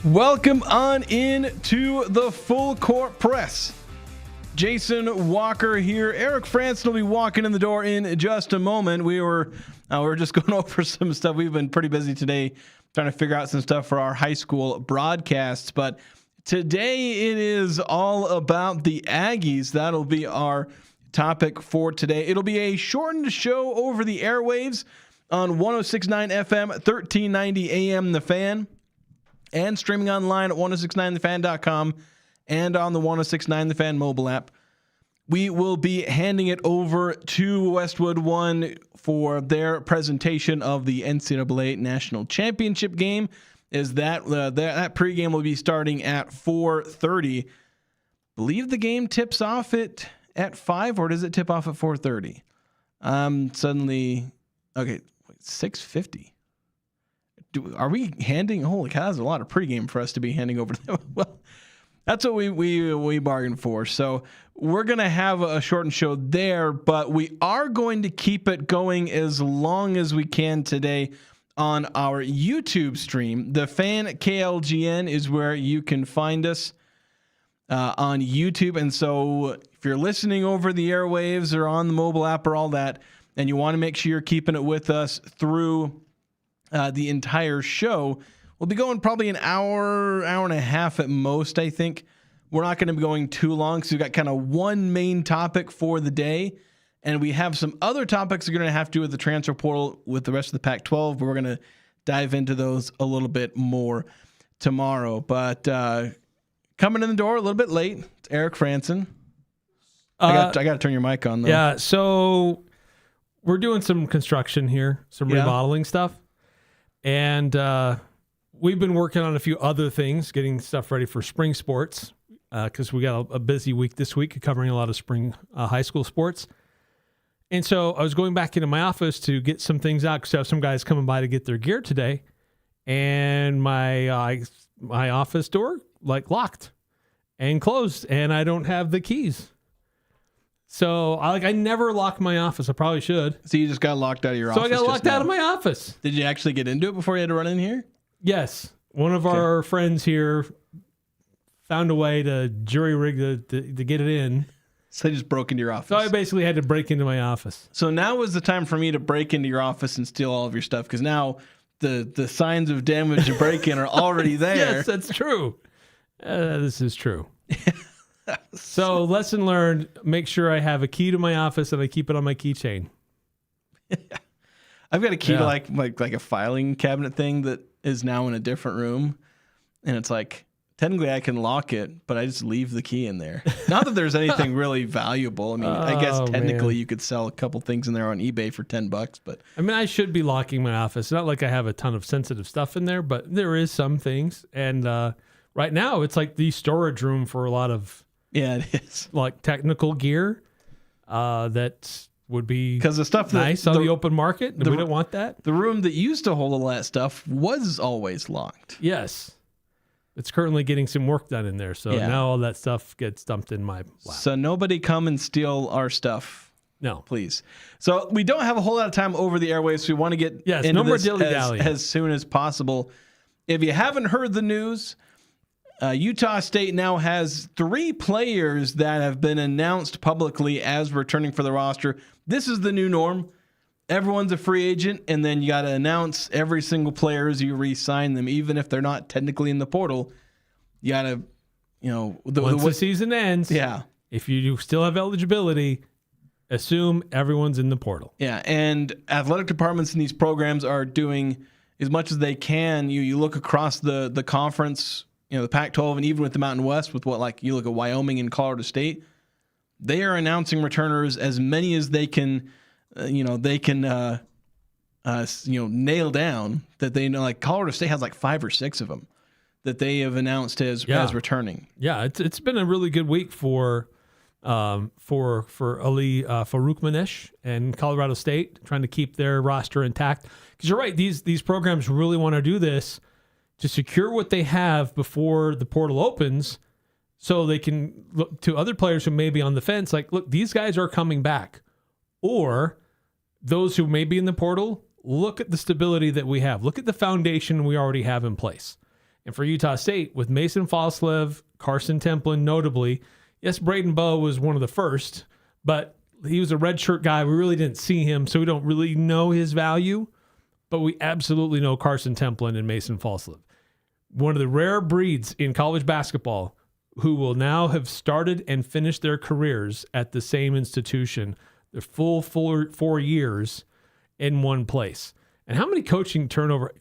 Welcome on in to the Full Court Press. Jason Walker here. Eric Frandsen will be walking in the door in just a moment. We were just going over some stuff. We've been pretty busy today trying to figure out some stuff for our high school broadcasts. But today it is all about the Aggies. That'll be our topic for today. It'll be a shortened show over the airwaves on 106.9 FM, 1390 AM The Fan, and streaming online at 1069thefan.com and on the 1069 The Fan mobile app. We will be handing it over to Westwood One for their presentation of the NCAA National Championship game. Is that pregame will be starting at 4:30. Believe the game tips off at 5, or does it tip off at 4:30? Suddenly, okay, 6:50. Are we handing? Holy cow, that's a lot of pregame for us to be handing over to them. Well, that's what we bargained for. So we're going to have a shortened show there, but we are going to keep it going as long as we can today on our YouTube stream. The Fan KLGN is where you can find us on YouTube. And so if you're listening over the airwaves or on the mobile app or all that, and you want to make sure you're keeping it with us through the entire show, we'll be going probably an hour and a half at most, I think. We're not going to be going too long because we've got kind of one main topic for the day, and we have some other topics we're going to have to do with the transfer portal with the rest of the Pac-12, but we're going to dive into those a little bit more tomorrow. But coming in the door a little bit late, it's Eric Frandsen. I got to turn your mic on, though. Yeah, so we're doing some construction here, some remodeling stuff. And we've been working on a few other things, getting stuff ready for spring sports, because we got a busy week this week covering a lot of spring high school sports. And so I was going back into my office to get some things out because I have some guys coming by to get their gear today. And my office door locked and closed, and I don't have the keys. So I never lock my office. I probably should. So you just got locked out of your office. So I got locked out of my office. Did you actually get into it before you had to run in here? Yes. One of our friends here found a way to jury rig to get it in. So they just broke into your office. So I basically had to break into my office. So now is the time for me to break into your office and steal all of your stuff, because now the signs of damage and break-in are already there. Yes, that's true. This is true. So lesson learned, make sure I have a key to my office and I keep it on my keychain. I've got a key to like a filing cabinet thing that is now in a different room. And it's like, technically I can lock it, but I just leave the key in there. Not that there's anything really valuable. I mean, I guess technically you could sell a couple things in there on eBay for $10, but I mean, I should be locking my office. Not like I have a ton of sensitive stuff in there, but there is some things. And right now it's like the storage room for a lot of it is like technical gear that would be because the stuff nice on the open market. We don't want that. The room that used to hold all that stuff was always locked. Yes, it's currently getting some work done in there, so now all that stuff gets dumped in my lap. So nobody come and steal our stuff. No, please. So we don't have a whole lot of time over the airwaves. So we want to get into no more this dilly-dally as soon as possible. If you haven't heard the news, Utah State now has 3 players that have been announced publicly as returning for the roster. This is the new norm. Everyone's a free agent, and then you got to announce every single player as you re-sign them, even if they're not technically in the portal. You got to, once the season ends, if you still have eligibility, assume everyone's in the portal. Yeah, and athletic departments in these programs are doing as much as they can. You look across the conference, the Pac-12, and even with the Mountain West, with you look at Wyoming and Colorado State, they are announcing returners as many as they can, nail down that they know. Like Colorado State has 5 or 6 of them that they have announced as returning. Yeah, it's been a really good week for Ali Faroukmanesh and Colorado State, trying to keep their roster intact. Because you're right, these programs really want to do this to secure what they have before the portal opens, so they can look to other players who may be on the fence. Like, look, these guys are coming back. Or those who may be in the portal, look at the stability that we have. Look at the foundation we already have in place. And for Utah State, with Mason Falslev, Karson Templin notably, yes, Braden Bowe was one of the first, but he was a redshirt guy. We really didn't see him, so we don't really know his value. But we absolutely know Karson Templin and Mason Falslev. One of the rare breeds in college basketball who will now have started and finished their careers at the same institution, the full 4 years in one place. And how much coaching turnover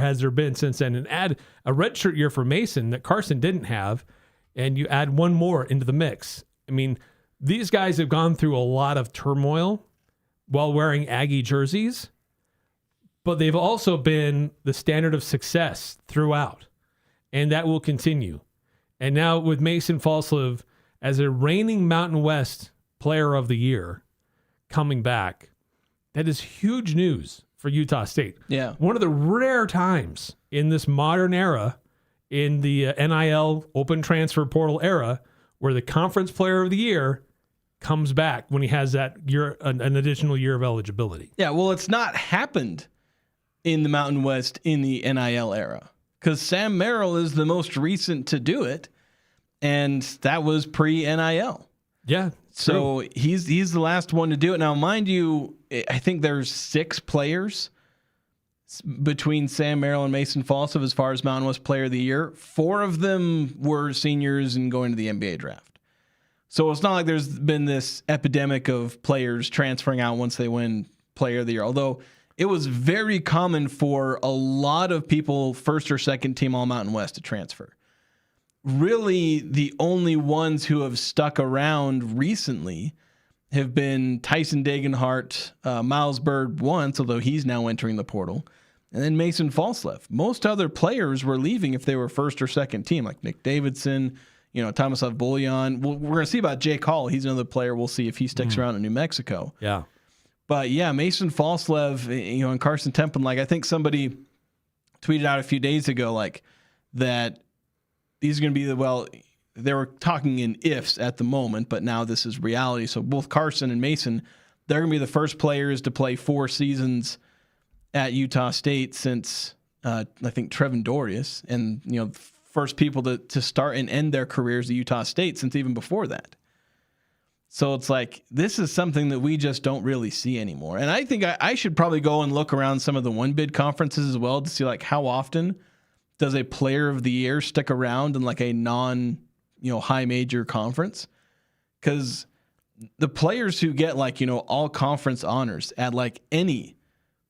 has there been since then? And add a redshirt year for Mason that Karson didn't have, and you add one more into the mix. I mean, these guys have gone through a lot of turmoil while wearing Aggie jerseys, but they've also been the standard of success throughout, and that will continue. And now with Mason Falslev as a reigning Mountain West Player of the Year coming back, that is huge news for Utah State. Yeah. One of the rare times in this modern era, in the NIL open transfer portal era, where the Conference Player of the Year comes back when he has that year, an additional year of eligibility. Yeah, well, it's not happened in the Mountain West in the NIL era, because Sam Merrill is the most recent to do it, and that was pre-NIL. Yeah. So he's the last one to do it. Now, mind you, I think there's 6 players between Sam Merrill and Mason Falslev as far as Mountain West Player of the Year. 4 of them were seniors and going to the NBA draft. So it's not like there's been this epidemic of players transferring out once they win Player of the Year, although it was very common for a lot of people, first or second team All Mountain West, to transfer. Really, the only ones who have stuck around recently have been Tyson Dagenhart, Miles Bird once, although he's now entering the portal, and then Mason Falslev. Most other players were leaving if they were first or second team, like Nick Davidson, Tomislav Bullion. We're going to see about Jake Hall. He's another player. We'll see if he sticks around in New Mexico. Yeah. But yeah, Mason Falslev, and Karson Templin, I think somebody tweeted out a few days ago, that these are going to be they were talking in ifs at the moment, but now this is reality. So both Karson and Mason, they're going to be the first players to play 4 seasons at Utah State since, I think, Trevin Dorius, and, first people to start and end their careers at Utah State since even before that. So it's this is something that we just don't really see anymore. And I think I should probably go and look around some of the one-bid conferences as well to see how often does a Player of the Year stick around in a non, high major conference? Because the players who get all conference honors at any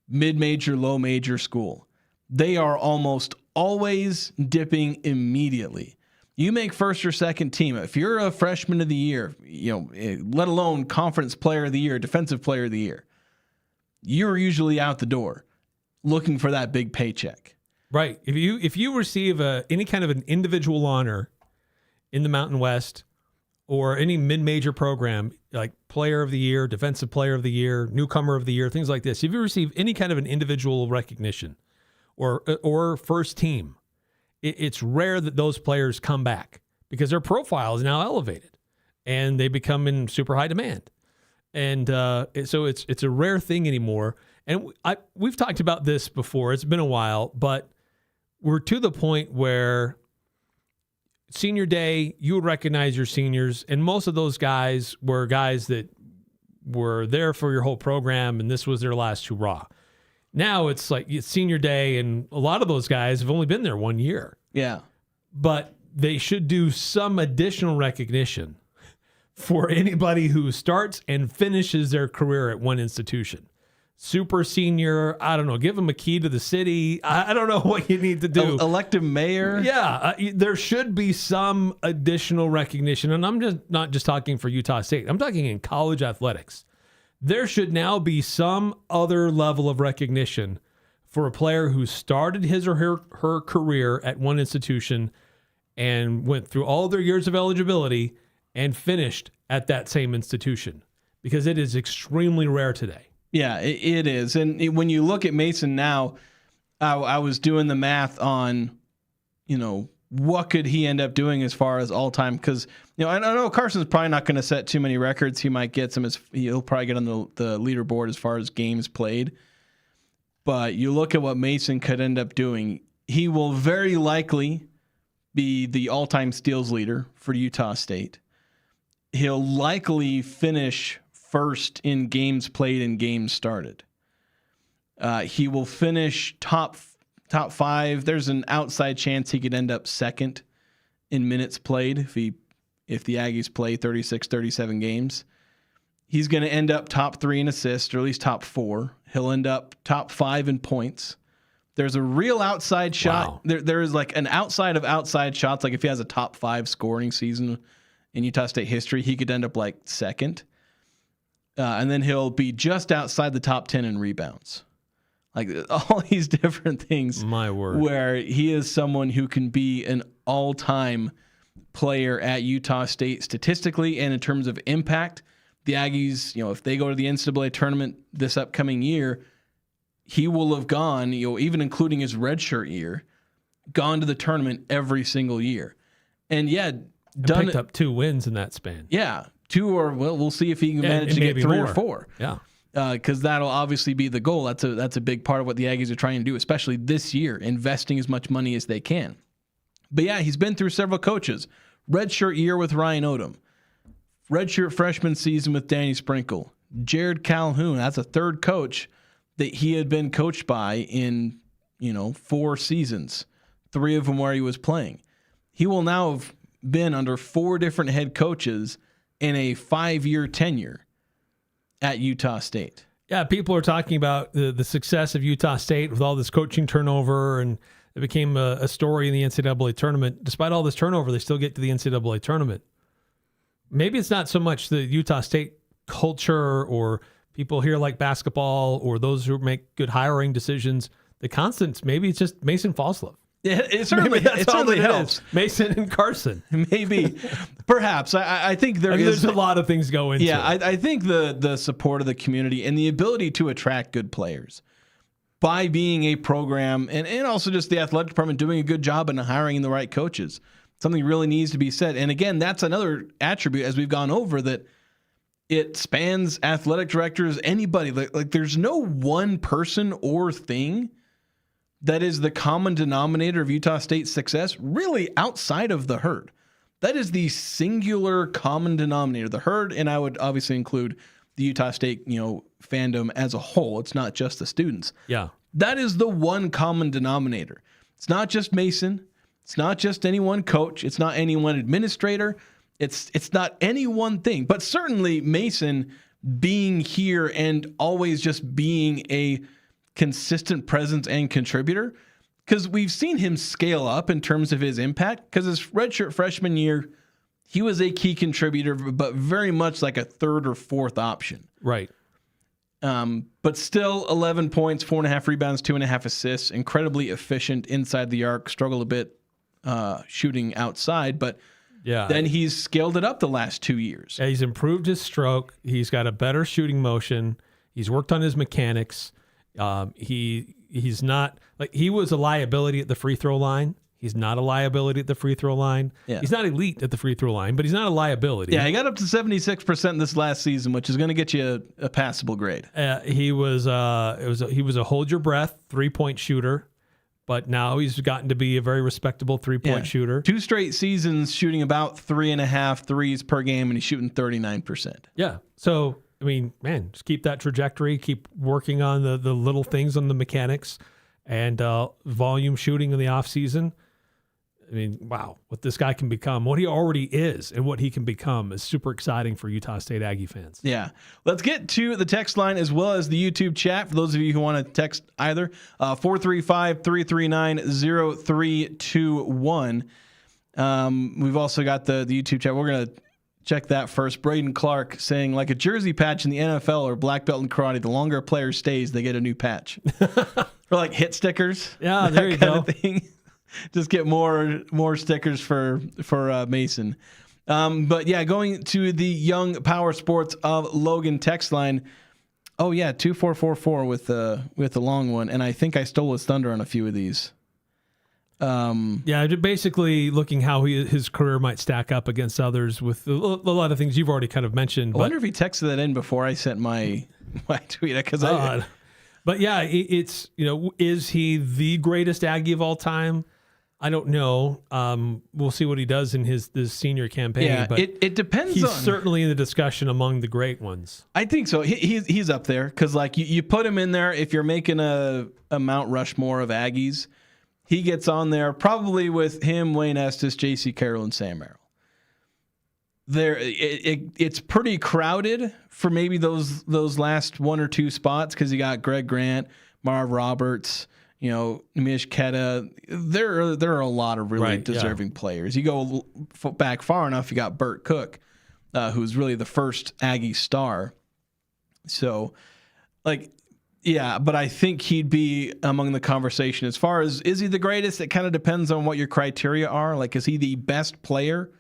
mid-major, low major school, they are almost always dipping immediately. You make first or second team. If you're a freshman of the year, let alone conference player of the year, defensive player of the year, you're usually out the door looking for that big paycheck. Right. If you receive any kind of an individual honor in the Mountain West or any mid-major program, like Player of the Year, Defensive Player of the Year, Newcomer of the Year, things like this, if you receive any kind of an individual recognition or first team, it's rare that those players come back because their profile is now elevated and they become in super high demand. And so it's a rare thing anymore. And we've talked about this before. It's been a while, but we're to the point where senior day, you would recognize your seniors, and most of those guys were guys that were there for your whole program, and this was their last hurrah. Now it's it's senior day, and a lot of those guys have only been there 1 year. Yeah. But they should do some additional recognition for anybody who starts and finishes their career at one institution. Super senior, I don't know, give them a key to the city. I don't know what you need to do. Elective mayor. Yeah, there should be some additional recognition. And I'm just not just talking for Utah State. I'm talking in college athletics. There should now be some other level of recognition for a player who started his or her career at one institution and went through all their years of eligibility and finished at that same institution, because it is extremely rare today. Yeah, it is. And when you look at Mason now, I was doing the math on, what could he end up doing as far as all time? Because, I know Carson's probably not going to set too many records. He might get some, he'll probably get on the leaderboard as far as games played. But you look at what Mason could end up doing. He will very likely be the all-time steals leader for Utah State. He'll likely finish first in games played and games started. He will finish top 5. There's an outside chance he could end up second in minutes played if the Aggies play 36, 37 games. He's going to end up top 3 in assists, or at least top 4. He'll end up top 5 in points. There's a real outside shot. Wow. There is like an outside of outside shots. Like if he has a top 5 scoring season in Utah State history, he could end up like second. And then he'll be just outside the top 10 in rebounds. Like all these different things. My word. Where he is someone who can be an all-time player at Utah State statistically and in terms of impact. The Aggies, if they go to the NCAA tournament this upcoming year, he will have gone, even including his redshirt year, gone to the tournament every single year. And picked up 2 wins in that span. Yeah, 2 or we'll see if he can manage to get 3 or 4. Yeah. Because that'll obviously be the goal. That's a big part of what the Aggies are trying to do, especially this year, investing as much money as they can. But yeah, he's been through several coaches. Redshirt year with Ryan Odom. Redshirt freshman season with Danny Sprinkle. Jared Calhoun, that's a third coach that he had been coached by in, 4 seasons, 3 of them where he was playing. He will now have been under 4 different head coaches in a 5-year tenure at Utah State. Yeah, people are talking about the success of Utah State with all this coaching turnover, and it became a story in the NCAA tournament. Despite all this turnover, they still get to the NCAA tournament. Maybe it's not so much the Utah State culture or people here like basketball or those who make good hiring decisions. The constants, maybe it's just Mason Falslev. Yeah, it certainly helps. Mason and Karson. Maybe. Perhaps. I think there's a lot of things go into it. Yeah, I think the support of the community and the ability to attract good players by being a program and also just the athletic department doing a good job in hiring the right coaches. Something really needs to be said. And again, that's another attribute, as we've gone over, that it spans athletic directors, anybody. Like there's no one person or thing that is the common denominator of Utah State's success, really outside of the herd. That is the singular common denominator. The herd, and I would obviously include the Utah State, fandom as a whole. It's not just the students. Yeah. That is the one common denominator. It's not just Mason. It's not just any one coach. It's not any one administrator. It's not any one thing. But certainly Mason being here and always just being a consistent presence and contributor, because we've seen him scale up in terms of his impact. Because his redshirt freshman year, he was a key contributor, but very much like a 3rd or 4th option. Right. But still 11 points, 4.5 rebounds, 2.5 assists, incredibly efficient inside the arc, struggled a bit shooting outside, but then he's scaled it up the last 2 years. Yeah, he's improved his stroke. He's got a better shooting motion. He's worked on his mechanics. He's not like he was a liability at the free throw line. He's not a liability at the free throw line. Yeah. He's not elite at the free throw line, but he's not a liability. Yeah, he got up to 76% this last season, which is going to get you a passable grade. He was a hold your breath 3-point shooter, but now he's gotten to be a very respectable 3-point shooter. 2 straight seasons shooting about 3.5 threes per game, and he's shooting 39%. Yeah. So, I mean, man, just keep that trajectory, keep working on the little things on the mechanics and volume shooting in the offseason. I mean, wow, what this guy can become, what he already is and what he can become is super exciting for Utah State Aggie fans. Yeah. Let's get to the text line as well as the YouTube chat for those of you who want to text either. 435-339-0321. We've also got the YouTube chat. We're going to check that first. Braden Clark saying, like a jersey patch in the NFL or black belt in karate, the longer a player stays, they get a new patch. Or like hit stickers. Yeah, there you go. Just get more stickers for Mason. But yeah, going to the Young Power Sports of Logan text line. Oh yeah, 2444 with the long one, and I think I stole his thunder on a few of these. Yeah, basically looking how his career might stack up against others with a lot of things you've already kind of mentioned. I wonder if he texted that in before I sent my tweet, because But yeah, it's, is he the greatest Aggie of all time? I don't know. We'll see what he does in this senior campaign. Yeah, but it depends. He's certainly in the discussion among the great ones. I think so. He's up there because like you put him in there if you're making a Mount Rushmore of Aggies, he gets on there probably with him, Wayne Estes, J.C. Carroll, and Sam Merrill. It's pretty crowded for maybe those last one or two spots because you got Greg Grant, Marv Roberts, Nimish Keta. There are a lot of really deserving players. You go back far enough, you got Burt Cook, who's really the first Aggie star. So, but I think he'd be among the conversation. As far as, is he the greatest? It kind of depends on what your criteria are. Like, is he the best player?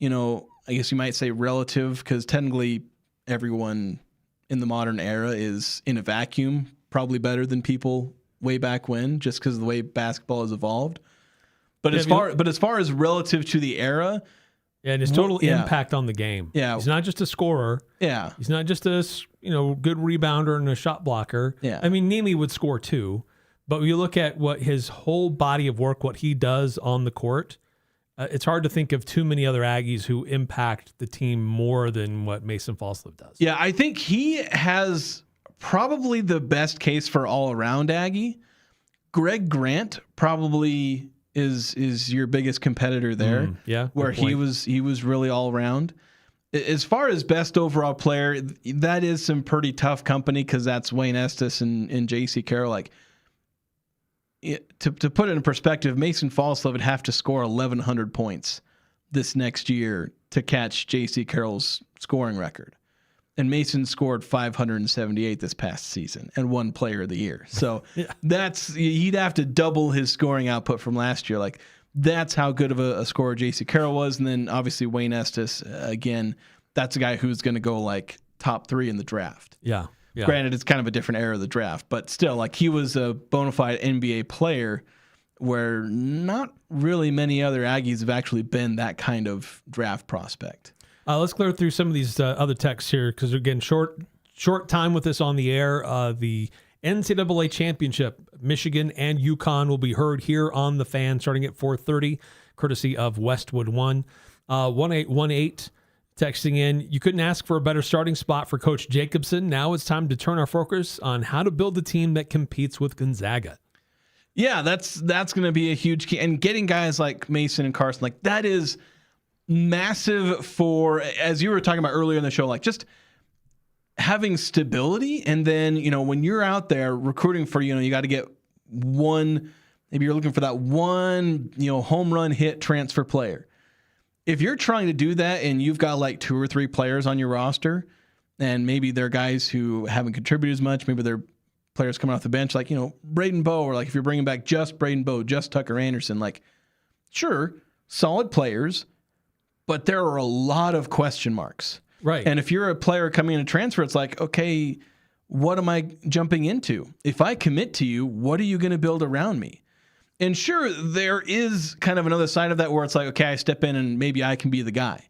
I guess you might say relative, because technically everyone in the modern era is in a vacuum probably better than people way back when, just because of the way basketball has evolved. But as far as relative to the era, and his total impact on the game. Yeah, he's not just a scorer. Yeah, he's not just a good rebounder and a shot blocker. Yeah, I mean, Nimi would score too, but when you look at what his whole body of work, what he does on the court. It's hard to think of too many other Aggies who impact the team more than what Mason Falslev does. Yeah, I think he has probably the best case for all-around Aggie. Greg Grant probably is your biggest competitor there. Where he was really all-around. As far as best overall player, that is some pretty tough company because that's Wayne Estes and J.C. Carroll. To put it in perspective, Mason Falslev would have to score 1,100 points this next year to catch J.C. Carroll's scoring record. And Mason scored 578 this past season and won Player of the Year. So he'd have to double his scoring output from last year. That's how good of a scorer J.C. Carroll was. And then obviously Wayne Estes, again, that's a guy who's going to go top 3 in the draft. Yeah. Granted, it's kind of a different era of the draft, but still, he was a bona fide NBA player where not really many other Aggies have actually been that kind of draft prospect. Let's clear through some of these other texts here because, again, short time with us on the air. The NCAA Championship, Michigan and UConn will be heard here on The Fan starting at 4:30, courtesy of Westwood One. 1818. Texting in, you couldn't ask for a better starting spot for Coach Jacobson. Now it's time to turn our focus on how to build a team that competes with Gonzaga. Yeah, that's going to be a huge key. And getting guys like Mason and Karson, that is massive for, as you were talking about earlier in the show, just having stability. And then, when you're out there recruiting for, you got to get one, maybe you're looking for that one, home run hit transfer player. If you're trying to do that and you've got 2 or 3 players on your roster and maybe they're guys who haven't contributed as much, maybe they're players coming off the bench, Braden Bowe, or if you're bringing back just Braden Bowe, just Tucker Anderson, sure, solid players, but there are a lot of question marks. Right. And if you're a player coming in a transfer, it's okay, what am I jumping into? If I commit to you, what are you going to build around me? And sure, there is kind of another side of that where it's okay, I step in and maybe I can be the guy.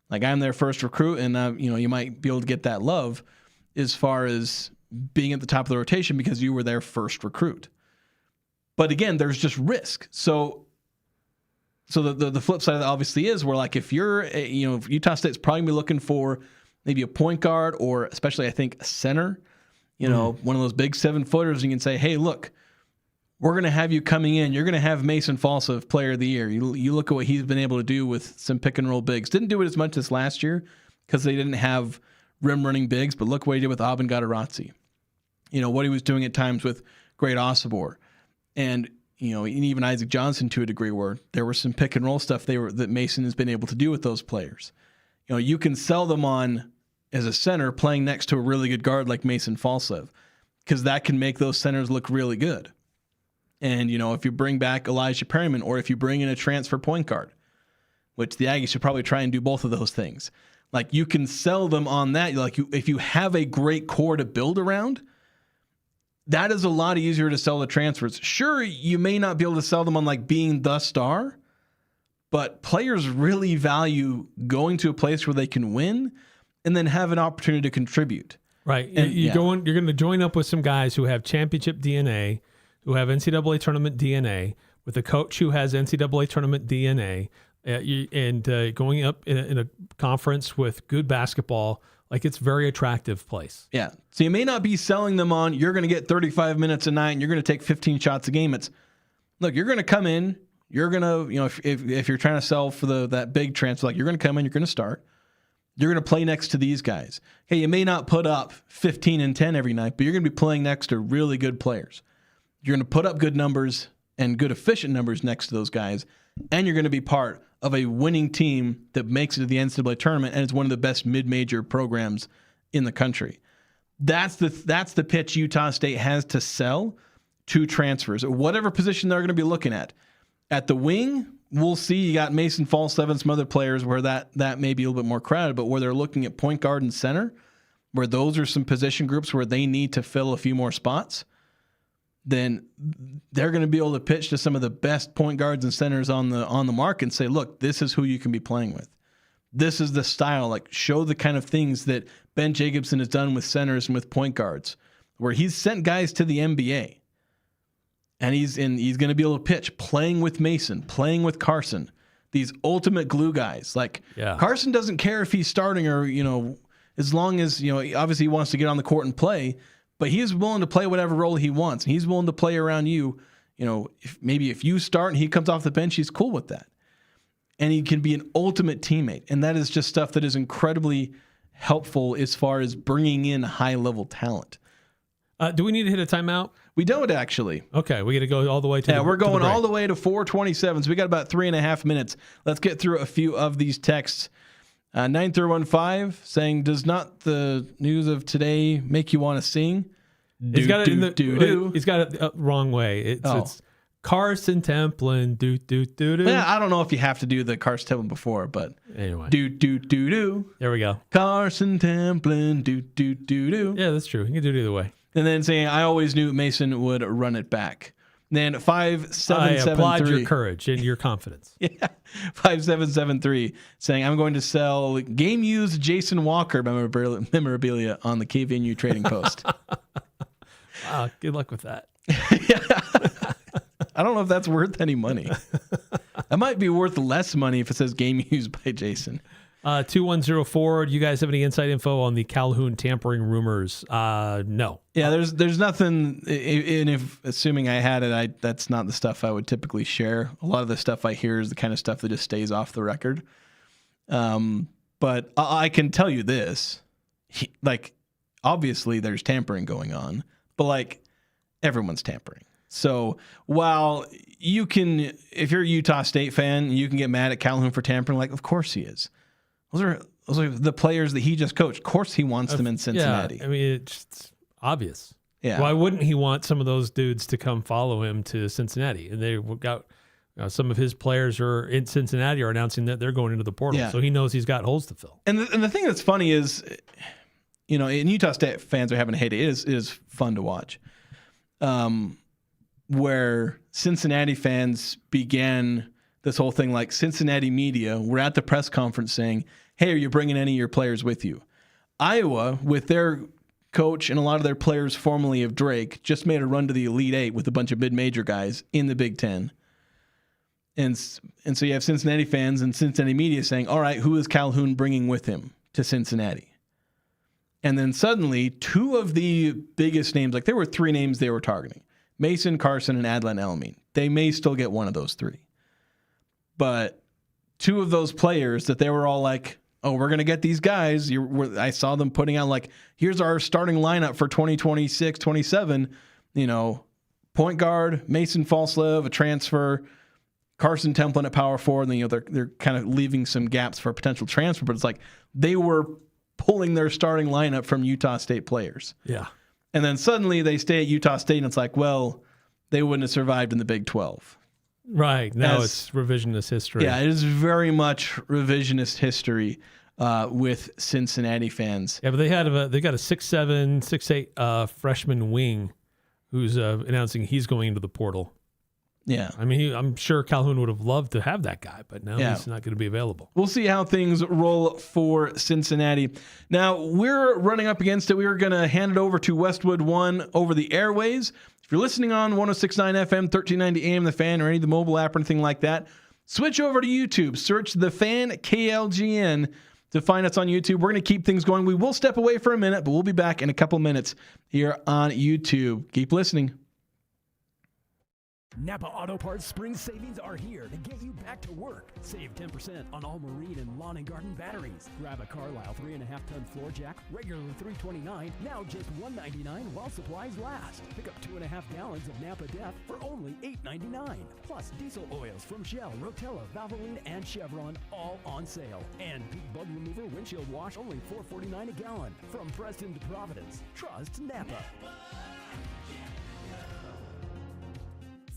I'm their first recruit, and you might be able to get that love as far as being at the top of the rotation because you were their first recruit. But again, there's just risk. So the flip side of that obviously is where if you're if Utah State's probably gonna be looking for maybe a point guard or especially I think a center, one of those big 7-footers, and you can say, hey, look. We're going to have you coming in. You're going to have Mason Falslev Player of the Year. You look at what he's been able to do with some pick-and-roll bigs. Didn't do it as much this last year because they didn't have rim-running bigs, but look what he did with Abin Gadarazzi. What he was doing at times with Great Osobor. And, even Isaac Johnson to a degree where there was some pick-and-roll stuff that Mason has been able to do with those players. You can sell them on as a center playing next to a really good guard like Mason Falslev because that can make those centers look really good. And, if you bring back Elijah Perryman or if you bring in a transfer point guard, which the Aggies should probably try and do both of those things, you can sell them on that. If you have a great core to build around, that is a lot easier to sell the transfers. Sure, you may not be able to sell them on being the star, but players really value going to a place where they can win and then have an opportunity to contribute. Right. And, You're going to join up with some guys who have championship DNA, who have NCAA tournament DNA, with a coach who has NCAA tournament DNA, and going up in a conference with good basketball. Like, it's a very attractive place. Yeah. So you may not be selling them on, you're going to get 35 minutes a night and you're going to take 15 shots a game. It's, look, you're going to come in, you're going to, if you're trying to sell for that big transfer, like, you're going to come in, you're going to start. You're going to play next to these guys. Hey, you may not put up 15 and 10 every night, but you're going to be playing next to really good players. You're going to put up good numbers and good efficient numbers next to those guys, and you're going to be part of a winning team that makes it to the NCAA tournament, and it's one of the best mid-major programs in the country. That's the pitch Utah State has to sell to transfers, or whatever position they're going to be looking at. At the wing, we'll see. You got Mason, Falslev, and some other players where that may be a little bit more crowded, but where they're looking at point guard and center, where those are some position groups where they need to fill a few more spots, then they're going to be able to pitch to some of the best point guards and centers on the market and say, look, this is who you can be playing with. This is the style. Like, show the kind of things that Ben Jacobson has done with centers and with point guards, where he's sent guys to the NBA. And he's going to be able to pitch playing with Mason, playing with Karson, these ultimate glue guys. Like, Karson doesn't care if he's starting or, as long as, obviously he wants to get on the court and play, but he is willing to play whatever role he wants. He's willing to play around you. If you start and he comes off the bench, he's cool with that. And he can be an ultimate teammate. And that is just stuff that is incredibly helpful as far as bringing in high-level talent. Do we need to hit a timeout? We don't, actually. Okay, we got to go all the way to we're going all the way to 4:27, so we got about 3.5 minutes. Let's get through a few of these texts. 9315 saying, does not the news of today make you want to sing? He's got it wrong way. It's Karson Templin, do. Yeah, I don't know if you have to do the Karson Templin before, but anyway. Do. There we go. Karson Templin, do. Yeah, that's true. You can do it either way. And then saying, I always knew Mason would run it back. Then 5773. I applaud your courage and your confidence. Yeah. 5773 saying, I'm going to sell game used Jason Walker memorabilia on the KVNU Trading Post. Wow, good luck with that. Yeah. I don't know if that's worth any money. That might be worth less money if it says game used by Jason. 2104. Do you guys have any inside info on the Calhoun tampering rumors? No. Yeah, there's nothing. And if assuming I had it, that's not the stuff I would typically share. A lot of the stuff I hear is the kind of stuff that just stays off the record. But I can tell you this: obviously there's tampering going on, but everyone's tampering. So while you can, if you're a Utah State fan, you can get mad at Calhoun for tampering. Of course he is. Those are the players that he just coached. Of course he wants them in Cincinnati. Yeah, I mean, it's obvious. Yeah. Why wouldn't he want some of those dudes to come follow him to Cincinnati? And they got some of his players are in Cincinnati are announcing that they're going into the portal. Yeah. So he knows he's got holes to fill. And the thing that's funny is, and Utah State fans are having a heyday. It is fun to watch. Where Cincinnati fans began this whole thing, Cincinnati media were at the press conference saying, hey, are you bringing any of your players with you? Iowa, with their coach and a lot of their players formerly of Drake, just made a run to the Elite Eight with a bunch of mid-major guys in the Big Ten. And so you have Cincinnati fans and Cincinnati media saying, all right, who is Calhoun bringing with him to Cincinnati? And then suddenly, two of the biggest names, there were three names they were targeting, Mason, Karson, and Adlan Elamine. They may still get one of those three. But two of those players that they were all oh, we're going to get these guys. I saw them putting out here's our starting lineup for 2026, 27. Point guard, Mason Falslev, a transfer, Karson Templin at power forward. And they're kind of leaving some gaps for a potential transfer. But it's they were pulling their starting lineup from Utah State players. Yeah. And then suddenly they stay at Utah State, and it's well, they wouldn't have survived in the Big 12. Right. Now it's revisionist history. Yeah, it is very much revisionist history with Cincinnati fans. Yeah, but they got a 6'7", 6'8" freshman wing who's announcing he's going into the portal. Yeah. I mean, I'm sure Calhoun would have loved to have that guy, but now he's not going to be available. We'll see how things roll for Cincinnati. Now, we're running up against it. We are going to hand it over to Westwood One over the airways. If you're listening on 106.9 FM, 1390 AM, The Fan, or any of the mobile app or anything like that, switch over to YouTube. Search The Fan KLGN to find us on YouTube. We're going to keep things going. We will step away for a minute, but we'll be back in a couple minutes here on YouTube. Keep listening. Napa Auto Parts spring savings are here to get you back to work. Save 10% on all marine and lawn and garden batteries. Grab a Carlisle 3.5-ton floor jack, regularly $329, now just $199 while supplies last. Pick up 2.5 gallons of Napa Def for only $8.99. Plus diesel oils from Shell, Rotella, Valvoline, and Chevron, all on sale. And Peak Bug Remover windshield wash, only $4.49 a gallon. From Preston to Providence, trust Napa.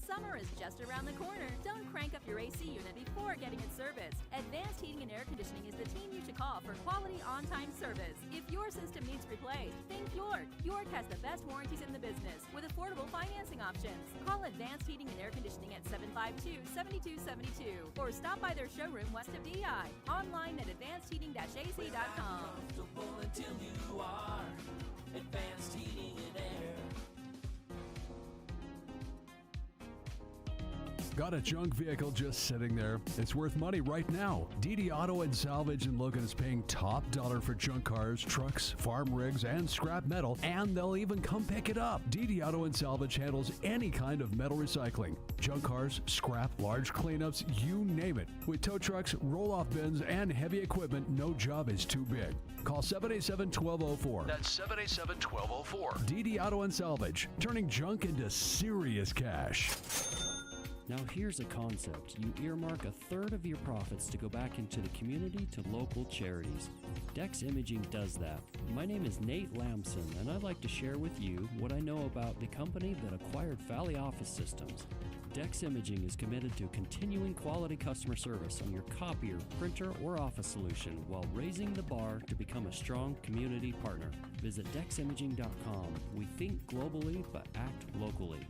Summer is just around the corner. Don't crank up your AC unit before getting it serviced. Advanced Heating and Air Conditioning is the team you should call for quality on-time service. If your system needs replaced, think York. York has the best warranties in the business with affordable financing options. Call Advanced Heating and Air Conditioning at 752-7272 or stop by their showroom west of DI. Online at advancedheating-ac.com. Until you are Advanced Heating and Air. Got a junk vehicle just sitting there? It's worth money right now. DD Auto and Salvage in Logan is paying top dollar for junk cars, trucks, farm rigs, and scrap metal, and they'll even come pick it up. DD Auto and Salvage handles any kind of metal recycling. Junk cars, scrap, large cleanups, you name it. With tow trucks, roll-off bins, and heavy equipment, no job is too big. Call 787-1204. That's 787-1204. DD Auto and Salvage, turning junk into serious cash. Now here's a concept. You earmark a third of your profits to go back into the community to local charities. Dex Imaging does that. My name is Nate Lamson, and I'd like to share with you what I know about the company that acquired Valley Office Systems. Dex Imaging is committed to continuing quality customer service on your copier, printer, or office solution while raising the bar to become a strong community partner. Visit deximaging.com. We think globally, but act locally.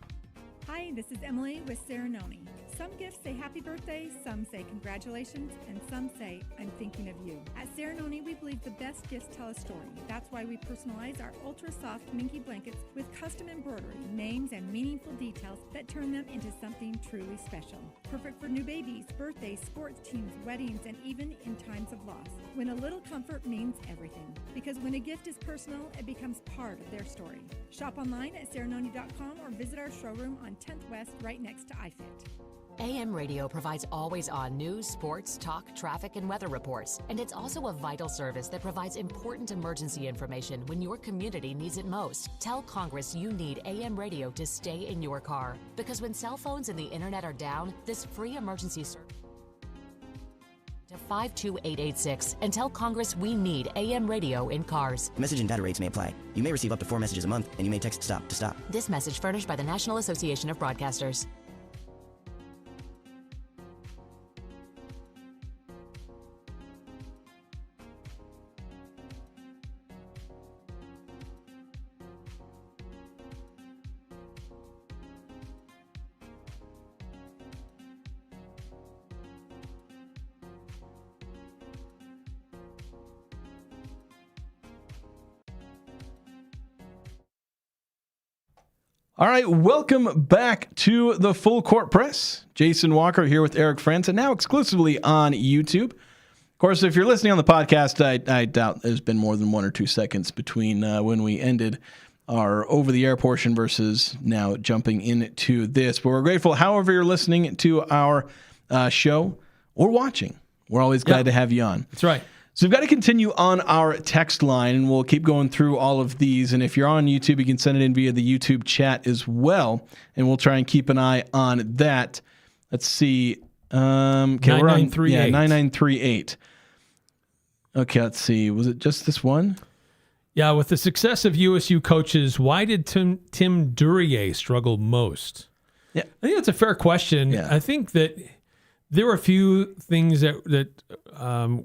Hi, this is Emily with Serenoni. Some gifts say happy birthday, some say congratulations, and some say I'm thinking of you. At Serenoni, we believe the best gifts tell a story. That's why we personalize our ultra-soft minky blankets with custom embroidery, names, and meaningful details that turn them into something truly special. Perfect for new babies, birthdays, sports teams, weddings, and even in times of loss. When a little comfort means everything. Because when a gift is personal, it becomes part of their story. Shop online at Serenoni.com or visit our showroom on 10th West right next to iFit. AM radio provides always-on news, sports, talk, traffic, and weather reports. And it's also a vital service that provides important emergency information when your community needs it most. Tell Congress you need AM radio to stay in your car. Because when cell phones and the internet are down, this free emergency service to 52886 and tell Congress we need AM radio in cars. Message and data rates may apply. You may receive up to 4 messages a month, and you may text STOP to stop. This message furnished by the National Association of Broadcasters. All right, welcome back to the Full Court Press. Jason Walker here with Eric Frandsen, now exclusively on YouTube. Of course, if you're listening on the podcast, I doubt there's been more than 1 or 2 seconds between when we ended our over-the-air portion versus now jumping into this. But we're grateful, however you're listening to our show or watching. We're always glad to have you on. That's right. So we've got to continue on our text line, and we'll keep going through all of these. And if you're on YouTube, you can send it in via the YouTube chat as well, and we'll try and keep an eye on that. Let's see. Okay, 9938. 9938. Okay, let's see. Was it just this one? Yeah, with the success of USU coaches, why did Tim Duryea struggle most? Yeah, I think that's a fair question. Yeah. I think that there were a few things that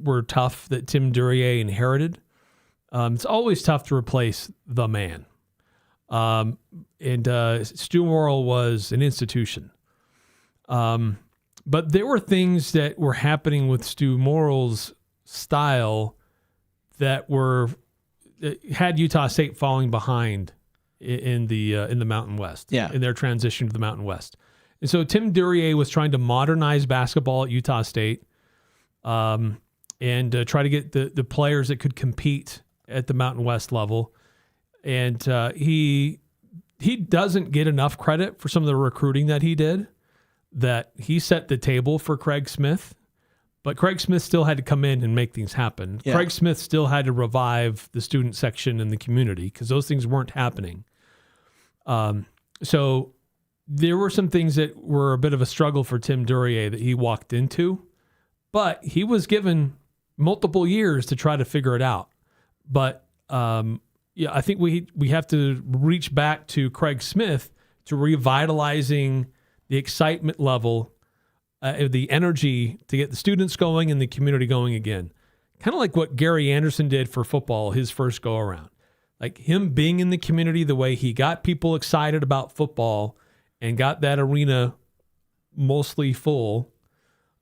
were tough that Tim Duryea inherited. It's always tough to replace the man. And Stu Morrill was an institution. But there were things that were happening with Stu Morrill's style that had Utah State falling behind in the Mountain West, in their transition to the Mountain West. And so Tim Duryea was trying to modernize basketball at Utah State, and try to get the players that could compete at the Mountain West level. And he doesn't get enough credit for some of the recruiting that he did, that he set the table for Craig Smith, but Craig Smith still had to come in and make things happen. Yeah. Craig Smith still had to revive the student section in the community because those things weren't happening. So there were some things that were a bit of a struggle for Tim Duryea that he walked into, but he was given multiple years to try to figure it out. But I think we have to reach back to Craig Smith to revitalizing the excitement level, the energy to get the students going and the community going again. Kind of like what Gary Anderson did for football his first go around. Like him being in the community, the way he got people excited about football and got that arena mostly full,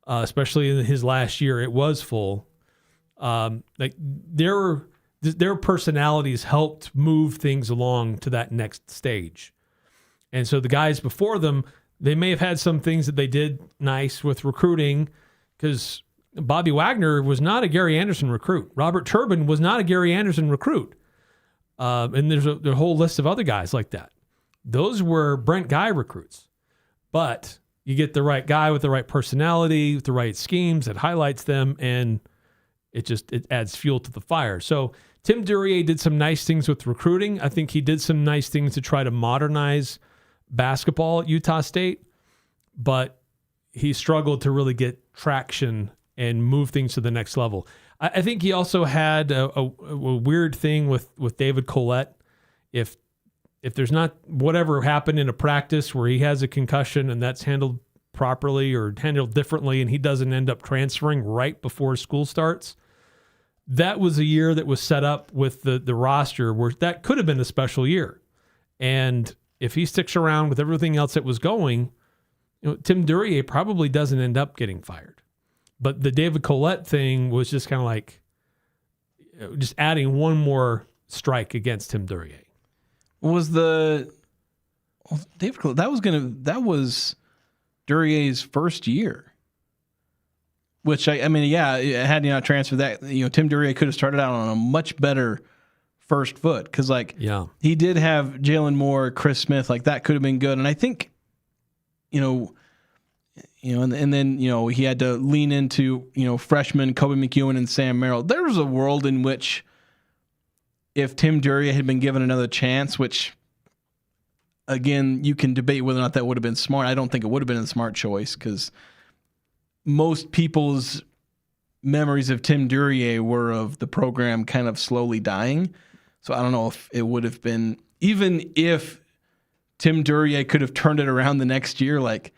especially in his last year, it was full. Like their personalities helped move things along to that next stage. And so the guys before them, they may have had some things that they did nice with recruiting, because Bobby Wagner was not a Gary Anderson recruit. Robert Turbin was not a Gary Anderson recruit. And there's a whole list of other guys like that. Those were Brent Guy recruits. But you get the right guy with the right personality, with the right schemes that highlights them, and it adds fuel to the fire. So Tim Duryea did some nice things with recruiting. I think he did some nice things to try to modernize basketball at Utah State, but he struggled to really get traction and move things to the next level. I think he also had a weird thing with David Collette. If there's not whatever happened in a practice where he has a concussion and that's handled properly or handled differently and he doesn't end up transferring right before school starts, that was a year that was set up with the roster where that could have been a special year. And if he sticks around with everything else that was going, Tim Duryea probably doesn't end up getting fired. But the David Collette thing was just kind of like just adding one more strike against Tim Duryea. David Collette, that was Duryea's first year. Which had he not transferred that, Tim Duryea could have started out on a much better first foot, because he did have Jalen Moore, Chris Smith, like that could have been good. And I think, and then he had to lean into freshmen Kobe McEwen and Sam Merrill. There was a world in which if Tim Duryea had been given another chance, which again you can debate whether or not that would have been smart. I don't think it would have been a smart choice, because most people's memories of Tim Duryea were of the program kind of slowly dying. So I don't know if it would have been, even if Tim Duryea could have turned it around the next year, like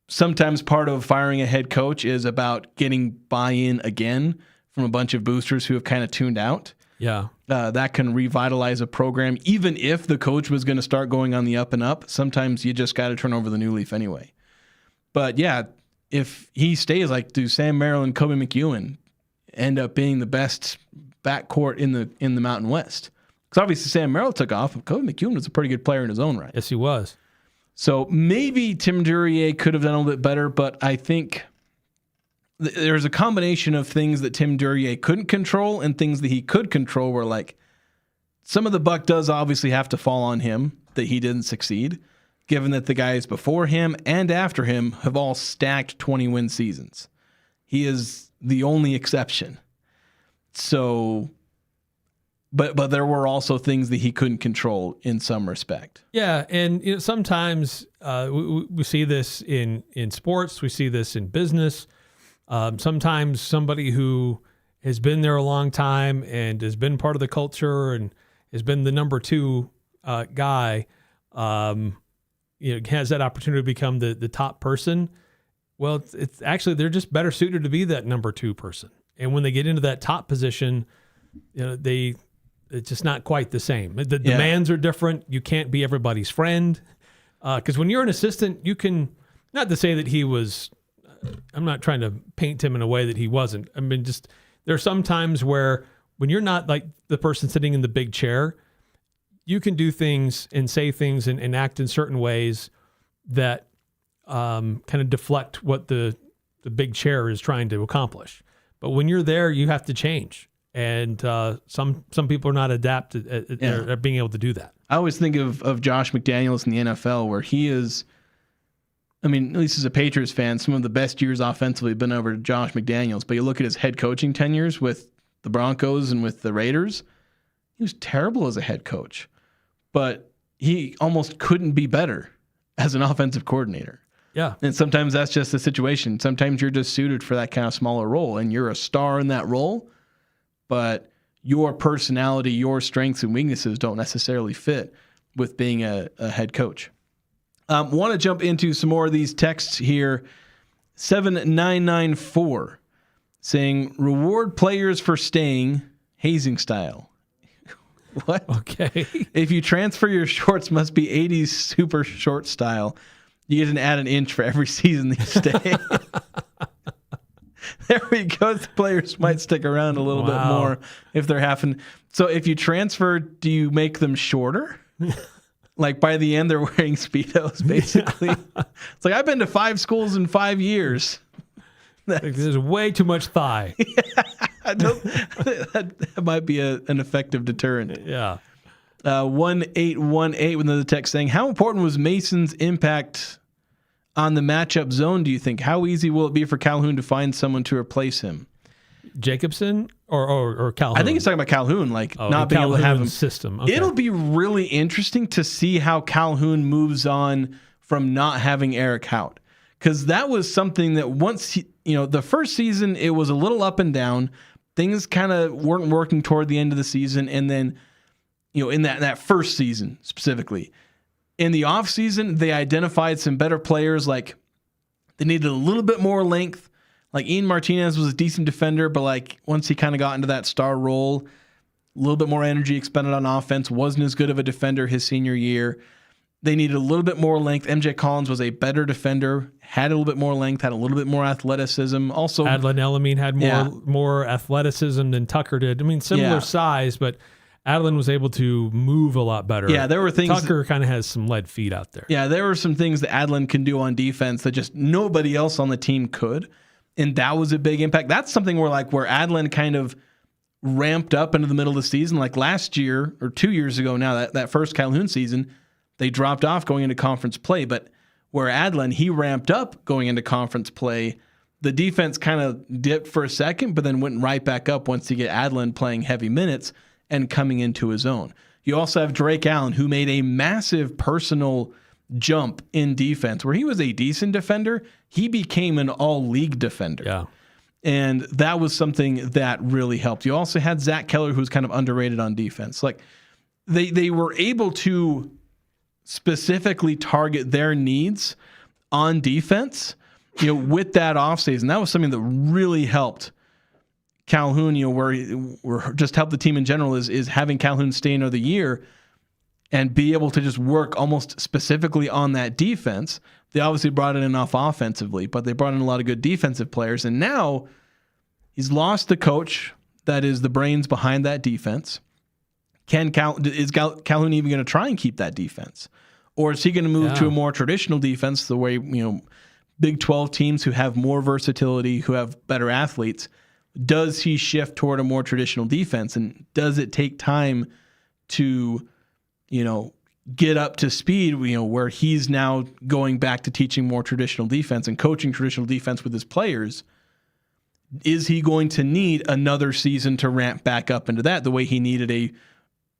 sometimes part of firing a head coach is about getting buy-in again from a bunch of boosters who have kind of tuned out. Yeah. That can revitalize a program. Even if the coach was going to start going on the up and up, sometimes you just got to turn over the new leaf anyway. But yeah, if he stays, like, do Sam Merrill and Kobe McEwen end up being the best backcourt in the Mountain West? Because obviously Sam Merrill took off, and Kobe McEwen was a pretty good player in his own right. Yes, he was. So maybe Tim Duryea could have done a little bit better, but I think there's a combination of things that Tim Duryea couldn't control and things that he could control, where like some of the buck does obviously have to fall on him that he didn't succeed, given that the guys before him and after him have all stacked 20-win seasons. He is the only exception. So, but there were also things that he couldn't control in some respect. Yeah, and sometimes we see this in sports, we see this in business. Sometimes somebody who has been there a long time and has been part of the culture and has been the number two guy, has that opportunity to become the top person. Well, it's actually, they're just better suited to be that number two person. And when they get into that top position, it's just not quite the same. The demands are different. You can't be everybody's friend. Because when you're an assistant, you can Not to say that he was, I'm not trying to paint him in a way that he wasn't. I mean, just there are some times where when you're not like the person sitting in the big chair, you can do things and say things and act in certain ways that kind of deflect what the big chair is trying to accomplish. But when you're there, you have to change. And some people are not adept at being able to do that. I always think of Josh McDaniels in the NFL, where he is, I mean, at least as a Patriots fan, some of the best years offensively have been over Josh McDaniels. But you look at his head coaching tenures with the Broncos and with the Raiders, he was terrible as a head coach. But he almost couldn't be better as an offensive coordinator. Yeah. And sometimes that's just the situation. Sometimes you're just suited for that kind of smaller role, and you're a star in that role, but your personality, your strengths and weaknesses don't necessarily fit with being a head coach. Want to jump into some more of these texts here. 7994 saying, reward players for staying hazing style. What? Okay. If you transfer, your shorts must be 80s super short style. You get to add an inch for every season they stay. There we go. The players might stick around a little bit more if they're having. So if you transfer, do you make them shorter? Like by the end, they're wearing Speedos, basically. It's like, I've been to 5 schools in 5 years. There's way too much thigh. That might be an effective deterrent. Yeah. 1818 with another text saying, how important was Mason's impact on the matchup zone, do you think? How easy will it be for Calhoun to find someone to replace him? Jacobson or Calhoun? I think he's talking about Calhoun, not being able to have him. System. Okay. It'll be really interesting to see how Calhoun moves on from not having Eric Hout. Because that was something that once, the first season, it was a little up and down. Things kind of weren't working toward the end of the season. And then, in that first season specifically, in the offseason, they identified some better players. Like, they needed a little bit more length. Like, Ian Martinez was a decent defender, but once he kind of got into that star role, a little bit more energy expended on offense, wasn't as good of a defender his senior year. They needed a little bit more length. MJ Collins was a better defender, had a little bit more length, had a little bit more athleticism. Also, Adlin Elamine had more athleticism than Tucker did. I mean, similar size, but Adlin was able to move a lot better. Yeah, there were things. Tucker kind of has some lead feet out there. Yeah, there were some things that Adlin can do on defense that just nobody else on the team could. And that was a big impact. That's something where Adlin kind of ramped up into the middle of the season. Like last year or 2 years ago now, that first Calhoun season, they dropped off going into conference play. But where Adlin, he ramped up going into conference play, the defense kind of dipped for a second, but then went right back up once you get Adlin playing heavy minutes and coming into his own. You also have Drake Allen, who made a massive personal jump in defense. Where he was a decent defender, he became an all-league defender. Yeah. And that was something that really helped. You also had Zach Keller, who's kind of underrated on defense. They were able to specifically target their needs on defense, with that offseason. That was something that really helped Calhoun, where just helped the team in general is having Calhoun stay another year and be able to just work almost specifically on that defense. They obviously brought in enough offensively, but they brought in a lot of good defensive players. And now he's lost the coach that is the brains behind that defense. Is Calhoun even going to try and keep that defense? Or is he going to move to a more traditional defense, the way, Big 12 teams who have more versatility, who have better athletes? Does he shift toward a more traditional defense? And does it take time to, get up to speed, where he's now going back to teaching more traditional defense and coaching traditional defense with his players? Is he going to need another season to ramp back up into that, the way he needed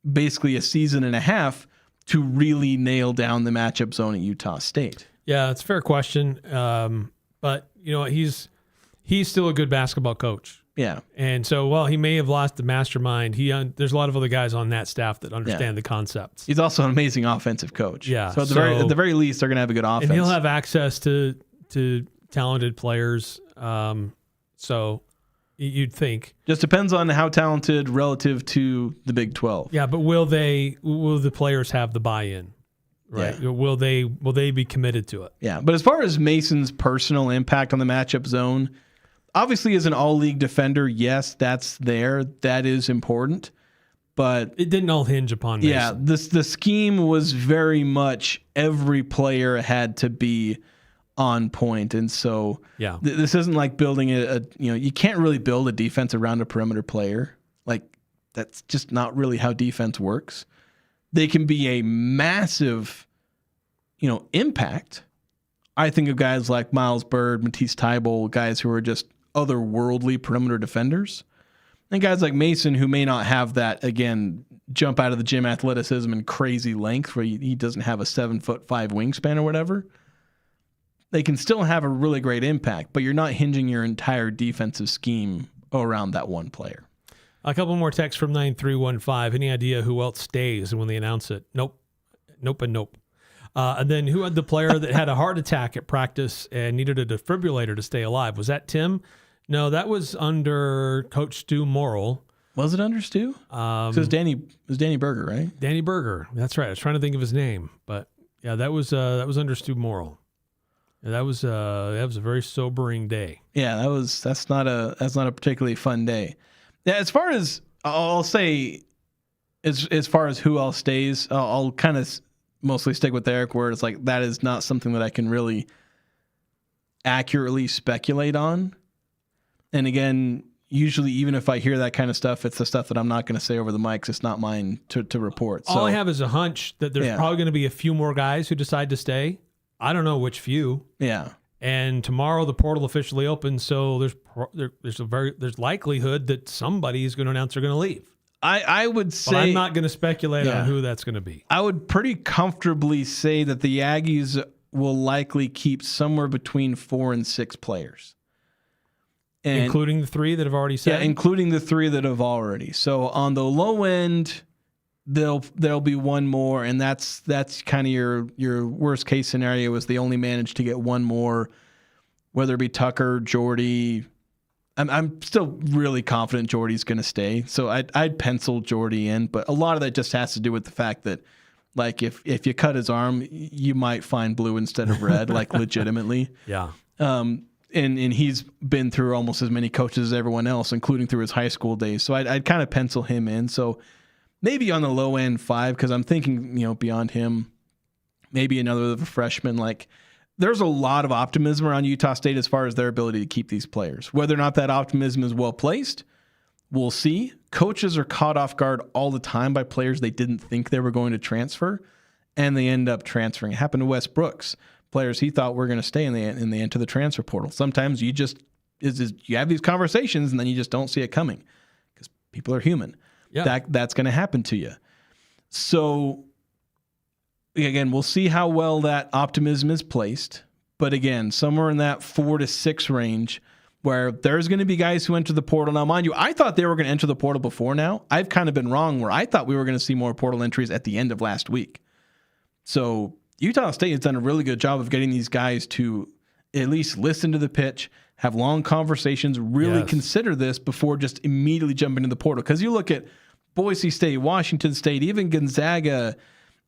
basically a season and a half to really nail down the matchup zone at Utah State? Yeah, it's a fair question. But he's still a good basketball coach. Yeah. And so, while he may have lost the mastermind, there's a lot of other guys on that staff that understand the concepts. He's also an amazing offensive coach. Yeah. So at the very least, they're going to have a good offense. And he'll have access to talented players. So you'd think. Just depends on how talented relative to the Big 12. Yeah, but will the players have the buy-in? right? Yeah. Will they be committed to it? Yeah, but as far as Mason's personal impact on the matchup zone, obviously as an all-league defender, yes, that's there. That is important. But it didn't all hinge upon Mason. Yeah, the scheme was very much every player had to be on point, and so this isn't like building you can't really build a defense around a perimeter player. Like that's just not really how defense works. They can be a massive, impact. I think of guys like Miles Bird, Matisse Thybulle, guys who are just otherworldly perimeter defenders. And guys like Mason, who may not have that, again, jump out of the gym athleticism and crazy length where he doesn't have a 7'5" wingspan or whatever, they can still have a really great impact, but you're not hinging your entire defensive scheme around that one player. A couple more texts from 9315. Any idea who else stays when they announce it? Nope. Nope and nope. And then who had the player that had a heart attack at practice and needed a defibrillator to stay alive? Was that Tim? No, that was under Coach Stu Morrill. Was it under Stu? It was Danny Berger, right? Danny Berger. That's right. I was trying to think of his name, but yeah, that was under Stu Morrill. And that was a very sobering day. Yeah, that's not a particularly fun day. Yeah, as far as I'll say, as far as who else stays, I'll kind of mostly stick with Eric, where it's like that is not something that I can really accurately speculate on. And again, usually even if I hear that kind of stuff, it's the stuff that I'm not going to say over the mics. It's not mine to report. So, all I have is a hunch that there's probably going to be a few more guys who decide to stay. I don't know which few. Yeah. And tomorrow the portal officially opens, so there's likelihood that somebody is going to announce they're going to leave. I would say, but I'm not going to speculate on who that's going to be. I would pretty comfortably say that the Aggies will likely keep somewhere between 4 and 6 players. And, including the 3 that have already said? Yeah, including the 3 that have already. So on the low end, there'll be one more, and that's kind of your worst case scenario is they only manage to get one more, whether it be Tucker, Jordy. I'm still really confident Jordy's going to stay, so I'd pencil Jordy in, but a lot of that just has to do with the fact that, like, if you cut his arm, you might find blue instead of red, like legitimately. Yeah. And he's been through almost as many coaches as everyone else, including through his high school days. So I'd kind of pencil him in. So maybe on the low end 5, because I'm thinking, beyond him, maybe another freshman. Like, there's a lot of optimism around Utah State as far as their ability to keep these players. Whether or not that optimism is well placed, we'll see. Coaches are caught off guard all the time by players they didn't think they were going to transfer, and they end up transferring. It happened to Wes Brooks. Players he thought were going to stay and they enter the transfer portal. Sometimes you just you have these conversations and then you just don't see it coming because people are human. Yeah. That's going to happen to you. So again, we'll see how well that optimism is placed. But again, somewhere in that 4 to 6 range where there's going to be guys who enter the portal. Now, mind you, I thought they were going to enter the portal before now. I've kind of been wrong where I thought we were going to see more portal entries at the end of last week. So Utah State has done a really good job of getting these guys to at least listen to the pitch, have long conversations, really consider this before just immediately jumping into the portal. Because you look at Boise State, Washington State, even Gonzaga,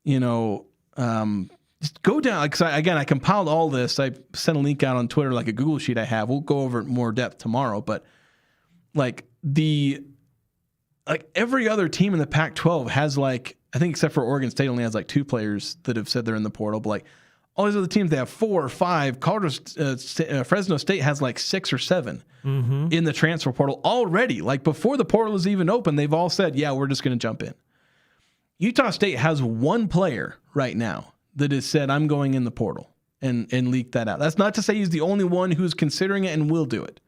just go down. Like, I compiled all this. I sent a link out on Twitter, like a Google sheet I have. We'll go over it in more depth tomorrow. But every other team in the Pac-12 has I think except for Oregon State only has 2 players that have said they're in the portal. But all these other teams, they have 4 or 5. Fresno State has 6 or 7 in the transfer portal already. Before the portal is even open, they've all said, yeah, we're just going to jump in. Utah State has 1 player right now that has said, I'm going in the portal and leaked that out. That's not to say he's the only one who's considering it and will do it.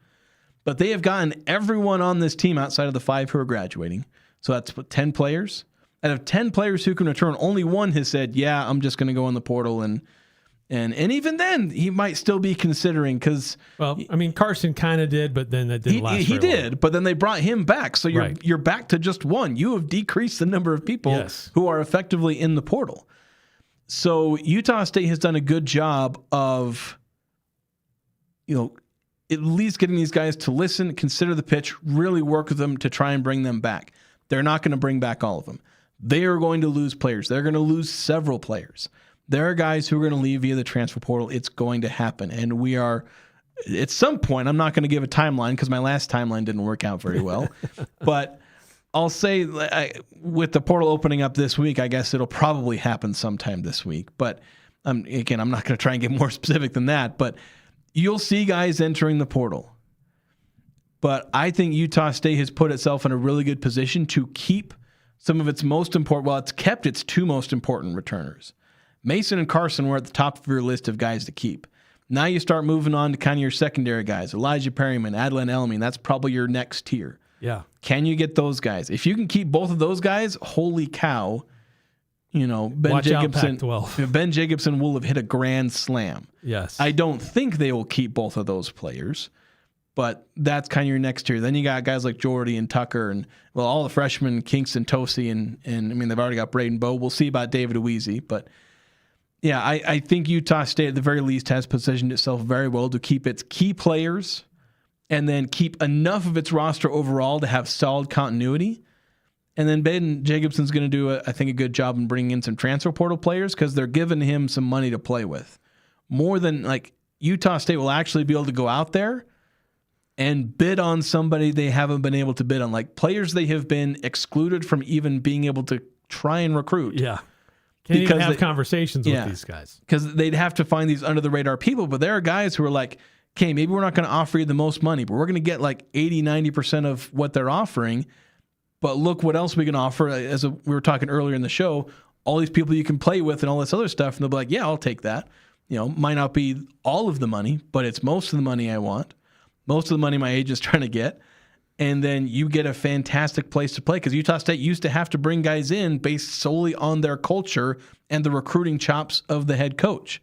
But they have gotten everyone on this team outside of the 5 who are graduating. So that's 10 players. Out of 10 players who can return, only 1 has said, yeah, I'm just going to go in the portal. And even then, he might still be considering because... Well, Karson kind of did, but then that didn't last He very did, long. but then they brought him back. So you're back to just 1. You have decreased the number of people who are effectively in the portal. So Utah State has done a good job of, at least getting these guys to listen, consider the pitch, really work with them to try and bring them back. They're not going to bring back all of them. They are going to lose players. They're going to lose several players. There are guys who are going to leave via the transfer portal. It's going to happen. And we are, at some point, I'm not going to give a timeline because my last timeline didn't work out very well. But I'll say with the portal opening up this week, I guess it'll probably happen sometime this week. But again, I'm not going to try and get more specific than that. But you'll see guys entering the portal. But I think Utah State has put itself in a really good position to keep some of its most important, well, it's kept its two most important returners. Mason and Karson were at the top of your list of guys to keep. Now you start moving on to kind of your secondary guys. Elijah Perryman, Adlan Elmi, that's probably your next tier. Yeah. Can you get those guys? If you can keep both of those guys, holy cow, Ben Watch Jacobson. out, Pac-12. Ben Jacobson will have hit a grand slam. Yes. I don't think they will keep both of those players, but that's kind of your next tier. Then you got guys like Jordy and Tucker and, well, all the freshmen, Kingston, Tosi, and I mean, they've already got Braden Bowe. We'll see about David Aweezy, but yeah, I think Utah State at the very least has positioned itself very well to keep its key players and then keep enough of its roster overall to have solid continuity. And then Ben Jacobson's going to do, I think, a good job in bringing in some transfer portal players because they're giving him some money to play with. More than, like, Utah State will actually be able to go out there and bid on somebody they haven't been able to bid on. Like, players they have been excluded from even being able to try and recruit. Yeah. Can't even have conversations with these guys. Because they'd have to find these under-the-radar people. But there are guys who are like, okay, maybe we're not going to offer you the most money, but we're going to get like 80, 90% of what they're offering. But look what else we can offer. We were talking earlier in the show, all these people you can play with and all this other stuff. And they'll be like, yeah, I'll take that. Might not be all of the money, but it's most of the money I want. Most of the money my agent's trying to get. And then you get a fantastic place to play because Utah State used to have to bring guys in based solely on their culture and the recruiting chops of the head coach.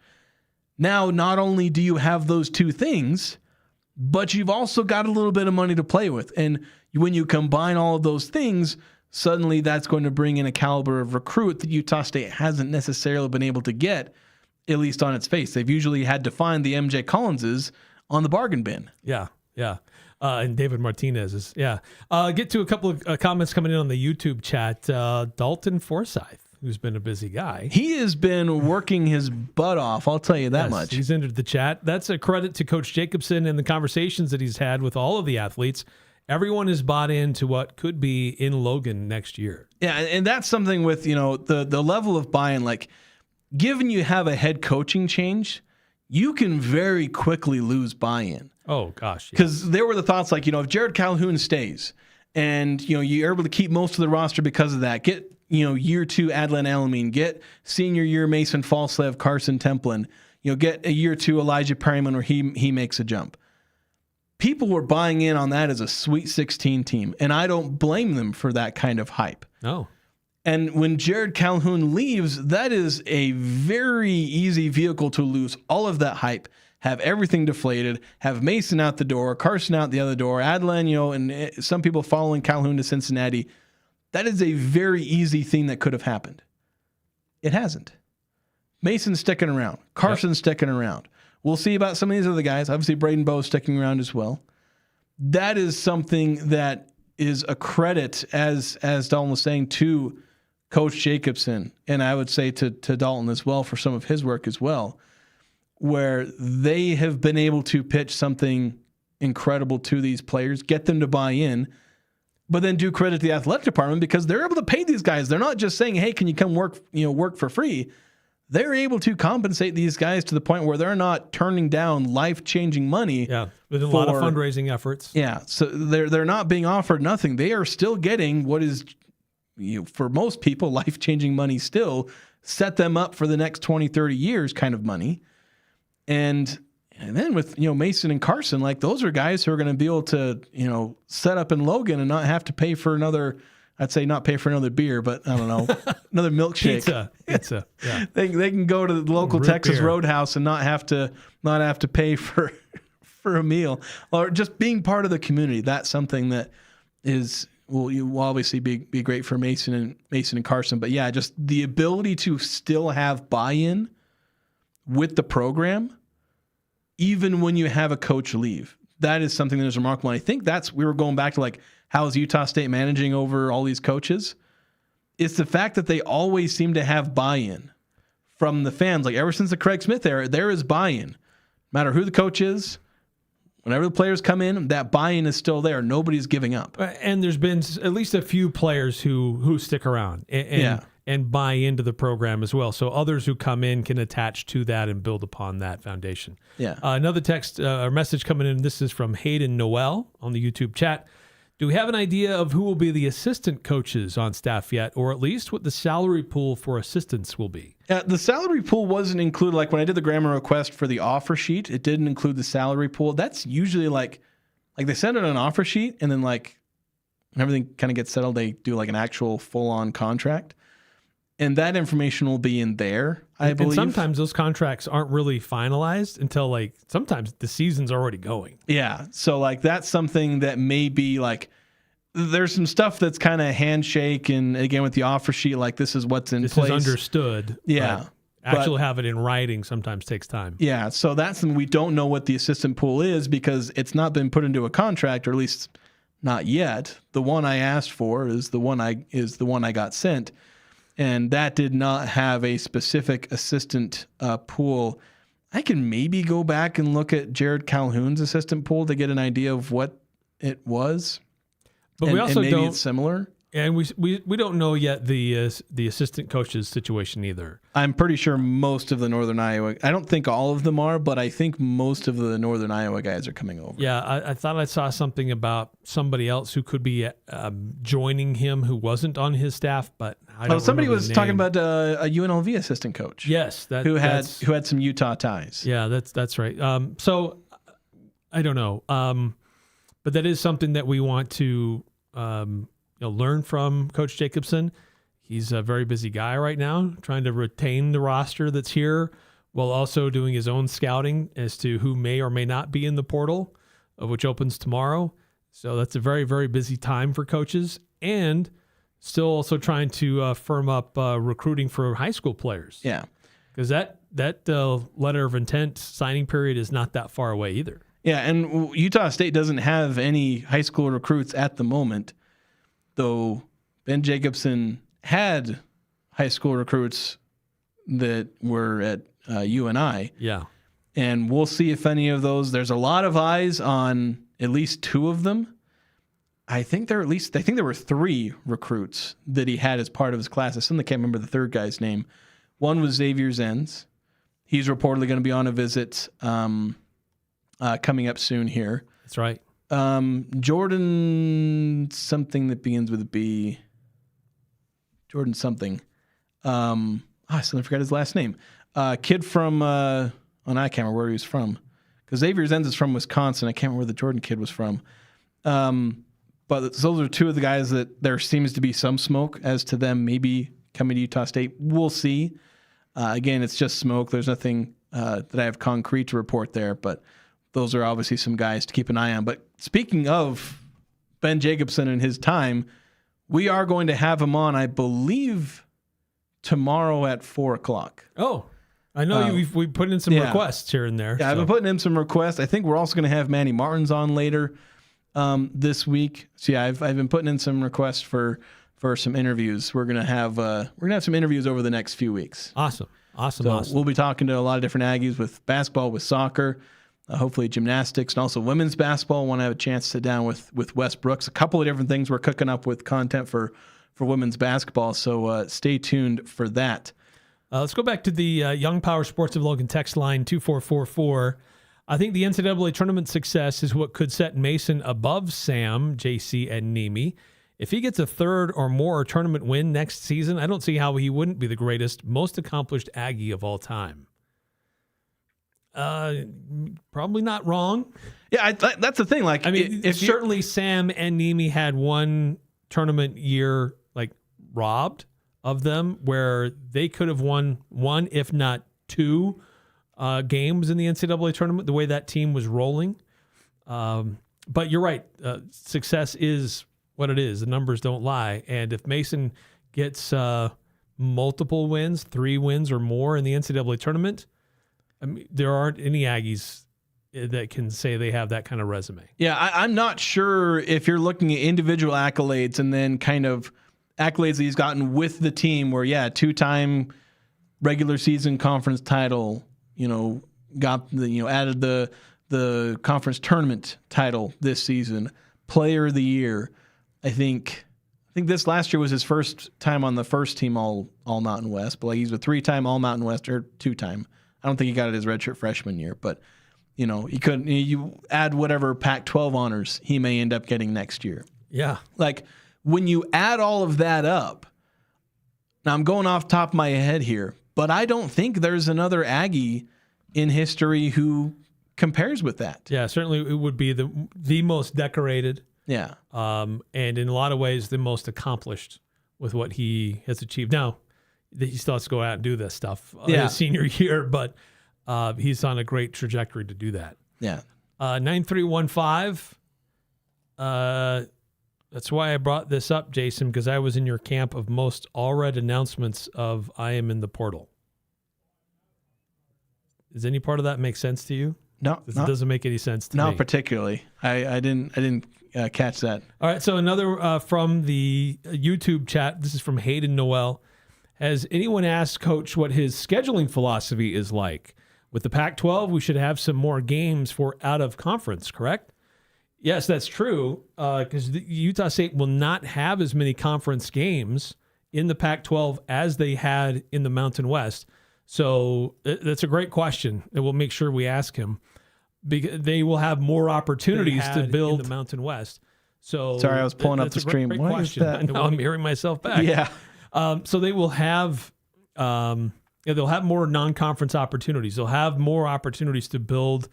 Now, not only do you have those two things, but you've also got a little bit of money to play with. And when you combine all of those things, suddenly that's going to bring in a caliber of recruit that Utah State hasn't necessarily been able to get, at least on its face. They've usually had to find the MJ Collinses on the bargain bin. Yeah. And David Martinez is, get to a couple of comments coming in on the YouTube chat. Dalton Forsyth, who's been a busy guy. He has been working his butt off, I'll tell you that much. He's entered the chat. That's a credit to Coach Jacobson and the conversations that he's had with all of the athletes. Everyone is bought into what could be in Logan next year. Yeah, and that's something with, the level of buy-in. Like, given you have a head coaching change, you can very quickly lose buy-in. Oh, gosh. Because there were the thoughts like, if Jared Calhoun stays and, you're able to keep most of the roster because of that, get, year two Adlan Elamine, get senior year Mason Falslev, Karson Templin, get a year two Elijah Perryman where he makes a jump. People were buying in on that as a Sweet 16 team, and I don't blame them for that kind of hype. No. And when Jared Calhoun leaves, that is a very easy vehicle to lose all of that hype, have everything deflated, have Mason out the door, Karson out the other door, Adlan, and some people following Calhoun to Cincinnati. That is a very easy thing that could have happened. It hasn't. Mason's sticking around. Carson's sticking around. We'll see about some of these other guys. Obviously, Braden Bowe sticking around as well. That is something that is a credit, as Dalton was saying, to Coach Jacobson, and I would say to Dalton as well for some of his work as well, where they have been able to pitch something incredible to these players, get them to buy in, but then do credit to the athletic department because they're able to pay these guys. They're not just saying, "Hey, can you come work for free?" They're able to compensate these guys to the point where they're not turning down life-changing money. Yeah, with a lot of fundraising efforts. Yeah, so they're not being offered nothing. They are still getting what is, for most people, life-changing money still, set them up for the next 20, 30 years kind of money. And then with, Mason and Karson, like those are guys who are going to be able to, set up in Logan and not have to pay for another, I'd say not pay for another beer, but I don't know, another milkshake. Pizza. Yeah. They can go to the local Texas beer. Roadhouse and not have to pay for a meal, or just being part of the community. That's something that will obviously be great for Mason and Karson. But yeah, just the ability to still have buy-in with the program, even when you have a coach leave, that is something that is remarkable. And I think we were going back to like, how is Utah State managing over all these coaches? It's the fact that they always seem to have buy-in from the fans. Like ever since the Craig Smith era, there is buy-in. No matter who the coach is, whenever the players come in, that buy-in is still there. Nobody's giving up. And there's been at least a few players who stick around and buy into the program as well. So others who come in can attach to that and build upon that foundation. Yeah. Another text or message coming in. This is from Hayden Noel on the YouTube chat. Do we have an idea of who will be the assistant coaches on staff yet, or at least what the salary pool for assistants will be? The salary pool wasn't included. Like when I did the grammar request for the offer sheet, it didn't include the salary pool. That's usually like they send it on an offer sheet, and then like when everything kind of gets settled, they do like an actual full-on contract. And that information will be in there, I believe. And sometimes those contracts aren't really finalized until like sometimes the season's already going. Yeah. So like that's something that may be like there's some stuff that's kind of handshake and again with the offer sheet, like this is what's in place. This is understood. Yeah. Actually have it in writing sometimes takes time. Yeah. So that's something we don't know what the assistant pool is because it's not been put into a contract, or at least not yet. The one I asked for is the one I got sent. And that did not have a specific assistant pool. I can maybe go back and look at Jared Calhoun's assistant pool to get an idea of what it was. But we also maybe don't. It's similar. And we don't know yet the assistant coach's situation either. I'm pretty sure most of the Northern Iowa. I don't think all of them are, but I think most of the Northern Iowa guys are coming over. Yeah, I thought I saw something about somebody else who could be joining him who wasn't on his staff, but I don't. Somebody remember was the talking name. about a UNLV assistant coach. Yes, who had some Utah ties. Yeah, that's right. So I don't know, but that is something that we want to. Learn from Coach Jacobson. He's a very busy guy right now, trying to retain the roster that's here while also doing his own scouting as to who may or may not be in the portal, which opens tomorrow. So that's a very, very busy time for coaches, and still also trying to firm up recruiting for high school players. Yeah. Because that letter of intent signing period is not that far away either. Yeah, and Utah State doesn't have any high school recruits at the moment, though Ben Jacobson had high school recruits that were at UNI. Yeah. And we'll see if any of those, there's a lot of eyes on at least two of them. I think there were 3 recruits that he had as part of his class. I suddenly can't remember the third guy's name. One was Xavier Zenz. He's reportedly going to be on a visit coming up soon here. That's right. Jordan something that begins with a B. Jordan something. I suddenly forgot his last name. Kid from, I can't remember where he was from. Because Xavier Zenz is from Wisconsin. I can't remember where the Jordan kid was from. But those are 2 of the guys that there seems to be some smoke as to them maybe coming to Utah State. We'll see. Again, it's just smoke. There's nothing that I have concrete to report there, but those are obviously some guys to keep an eye on. But speaking of Ben Jacobson and his time, we are going to have him on, I believe, tomorrow at 4:00. Oh, I know we put in some requests here and there. Yeah, I've been putting in some requests. I think we're also going to have Manny Martins on later this week. So yeah, I've been putting in some requests for some interviews. We're gonna have some interviews over the next few weeks. Awesome. So we'll be talking to a lot of different Aggies with basketball, with soccer. Hopefully gymnastics, and also women's basketball. I want to have a chance to sit down with Wes Brooks. A couple of different things we're cooking up with content for women's basketball, so stay tuned for that. Let's go back to the Young Power Sports of Logan text line 2444. I think the NCAA tournament success is what could set Mason above Sam, JC, and Nemi. If he gets a 3rd or more tournament win next season, I don't see how he wouldn't be the greatest, most accomplished Aggie of all time. Probably not wrong. Yeah, that's the thing. Like, I mean, if certainly Sam and Nemi had one tournament year like robbed of them, where they could have won one, if not 2, games in the NCAA tournament. The way that team was rolling, but you're right. Success is what it is. The numbers don't lie, and if Mason gets multiple wins, 3 wins or more in the NCAA tournament. I mean, there aren't any Aggies that can say they have that kind of resume. Yeah, I'm not sure if you're looking at individual accolades and then kind of accolades that he's gotten with the team where, 2-time regular season conference title, got the, added the conference tournament title this season, player of the year. I think this last year was his first time on the first team all Mountain West, but like he's a 3-time all Mountain West, or 2-time. I don't think he got it his redshirt freshman year, but you add whatever Pac-12 honors he may end up getting next year. Yeah. Like when you add all of that up, now I'm going off the top of my head here, but I don't think there's another Aggie in history who compares with that. Yeah, certainly it would be the most decorated. Yeah. And in a lot of ways, the most accomplished with what he has achieved. Now, he still has to go out and do this stuff his senior year, but he's on a great trajectory to do that. Yeah. 9315. That's why I brought this up, Jason, because I was in your camp of most all-read announcements of I am in the portal. Does any part of that make sense to you? No, it doesn't make any sense to me. Not particularly. I didn't catch that. All right, so another from the YouTube chat. This is from Hayden Noel. Has anyone asked Coach what his scheduling philosophy is like? With the Pac-12, we should have some more games for out of conference, correct? Yes, that's true, because Utah State will not have as many conference games in the Pac-12 as they had in the Mountain West. So that's a great question, and we'll make sure we ask him. Because they will have more opportunities to build in the Mountain West. So sorry, I was pulling up the stream. Great question. Now I'm hearing myself back. Yeah. So they will have, they'll have more non-conference opportunities. They'll have more opportunities to build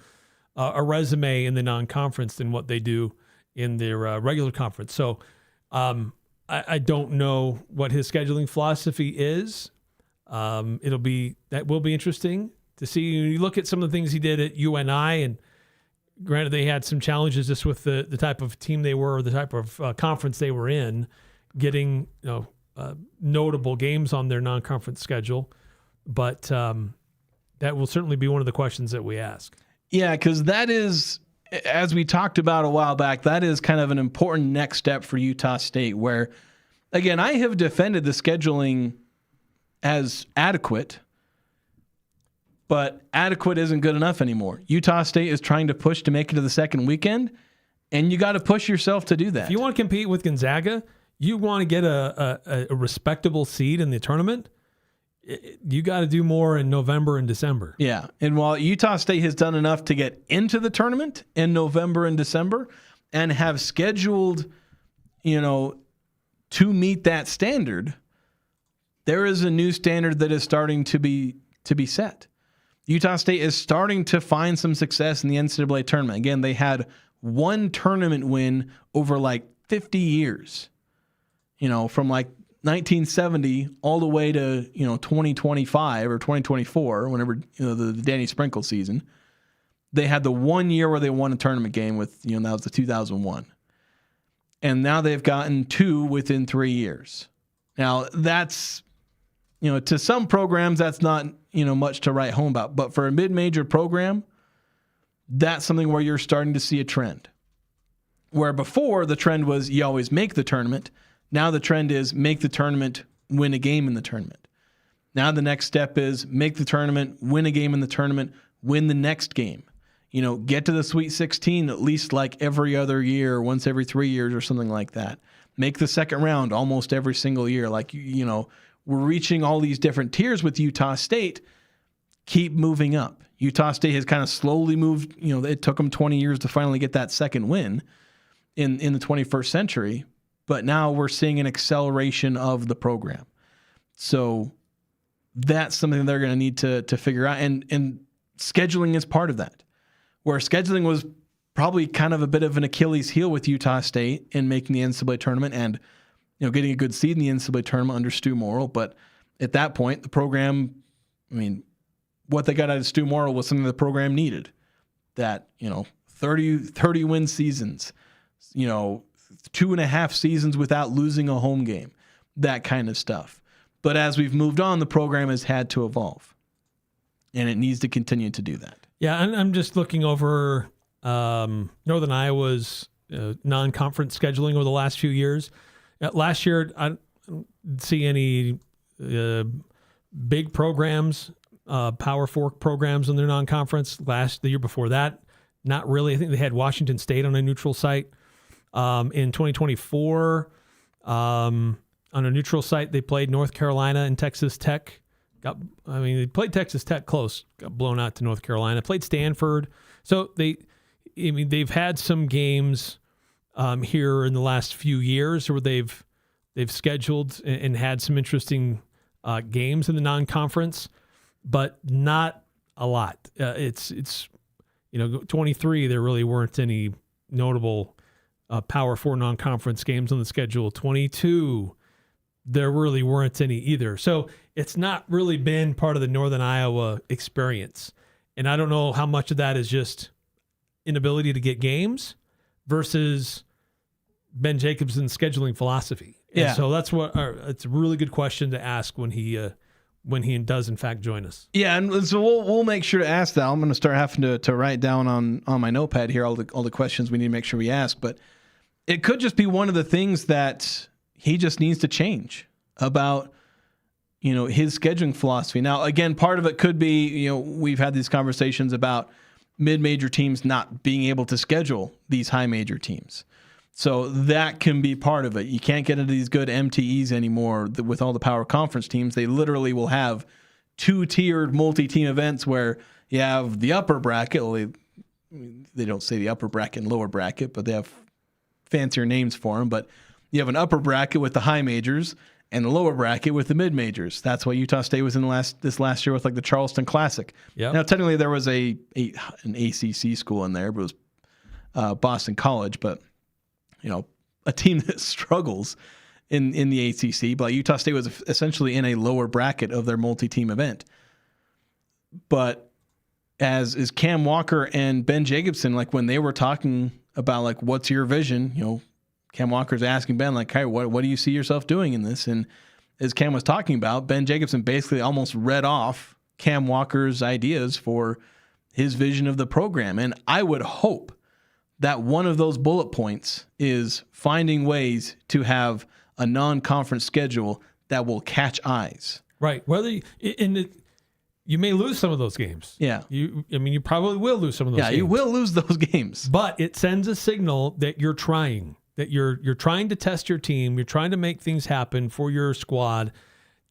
a resume in the non-conference than what they do in their regular conference. So I don't know what his scheduling philosophy is. That will be interesting to see. You look at some of the things he did at UNI, and granted they had some challenges just with the type of team they were, or the type of conference they were in, getting notable games on their non-conference schedule. But that will certainly be one of the questions that we ask. Yeah, because that is, as we talked about a while back, that is kind of an important next step for Utah State, where, again, I have defended the scheduling as adequate, but adequate isn't good enough anymore. Utah State is trying to push to make it to the second weekend, and you got to push yourself to do that. If you want to compete with Gonzaga, you want to get a respectable seed in the tournament, you got to do more in November and December. Yeah, and while Utah State has done enough to get into the tournament in November and December and have scheduled, to meet that standard, there is a new standard that is starting to be set. Utah State is starting to find some success in the NCAA tournament. Again, they had one tournament win over like 50 years, from like 1970 all the way to 2025 or 2024, whenever the Danny Sprinkle season. They had the 1 year where they won a tournament game with that was the 2001, and now they've gotten 2 within 3 years. Now that's to some programs that's not much to write home about, but for a mid-major program, that's something where you're starting to see a trend. Where before the trend was you always make the tournament. Now the trend is make the tournament, win a game in the tournament. Now the next step is make the tournament, win a game in the tournament, win the next game. Get to the Sweet 16 at least like every other year, once every 3 years or something like that. Make the second round almost every single year. Like, we're reaching all these different tiers with Utah State. Keep moving up. Utah State has kind of slowly moved. It took them 20 years to finally get that second win in the 21st century. But now we're seeing an acceleration of the program. So that's something they're going to need to figure out. And scheduling is part of that. Where scheduling was probably kind of a bit of an Achilles heel with Utah State in making the NCAA tournament and getting a good seed in the NCAA tournament under Stu Morrill. But at that point, the program, what they got out of Stu Morrill was something the program needed. That, 30 win seasons, 2.5 seasons without losing a home game, that kind of stuff. But as we've moved on, the program has had to evolve, and it needs to continue to do that. Yeah, and I'm just looking over Northern Iowa's non-conference scheduling over the last few years. Last year, I didn't see any big programs, Power 4 programs in their non-conference. The year before that, not really. I think they had Washington State on a neutral site. In 2024, on a neutral site, they played North Carolina and Texas Tech. They played Texas Tech close, got blown out to North Carolina. Played Stanford. So they've had some games here in the last few years where they've scheduled and had some interesting games in the non-conference, but not a lot. It's 23, there really weren't any notable Power 4 non-conference games on the schedule. 22, there really weren't any either. So it's not really been part of the Northern Iowa experience. And I don't know how much of that is just inability to get games versus Ben Jacobson's scheduling philosophy. Yeah. And so it's a really good question to ask when he does in fact join us. Yeah, and so we'll make sure to ask that. I'm going to start having to write down on my notepad here all the questions we need to make sure we ask. But it could just be one of the things that he just needs to change about his scheduling philosophy. Now, again, part of it could be we've had these conversations about mid-major teams not being able to schedule these high-major teams. So that can be part of it. You can't get into these good MTEs anymore with all the power conference teams. They literally will have two-tiered multi-team events where you have the upper bracket. Well, they don't say the upper bracket and lower bracket, but they have fancier names for them. But you have an upper bracket with the high majors and the lower bracket with the mid majors. That's what Utah State was in this last year with the Charleston Classic. Yep. Now, technically, there was an ACC school in there, but it was Boston College. But a team that struggles in the ACC, but Utah State was essentially in a lower bracket of their multi-team event. But as is Cam Walker and Ben Jacobson, when they were talking about what's your vision, Cam Walker's asking Ben hey, what do you see yourself doing in this? And as Cam was talking about, Ben Jacobson basically almost read off Cam Walker's ideas for his vision of the program. And I would hope that one of those bullet points is finding ways to have a non-conference schedule that will catch eyes. Right. You may lose some of those games. Yeah. You probably will lose some of those games. Yeah, you will lose those games. But it sends a signal that you're trying, that you're trying to test your team, you're trying to make things happen for your squad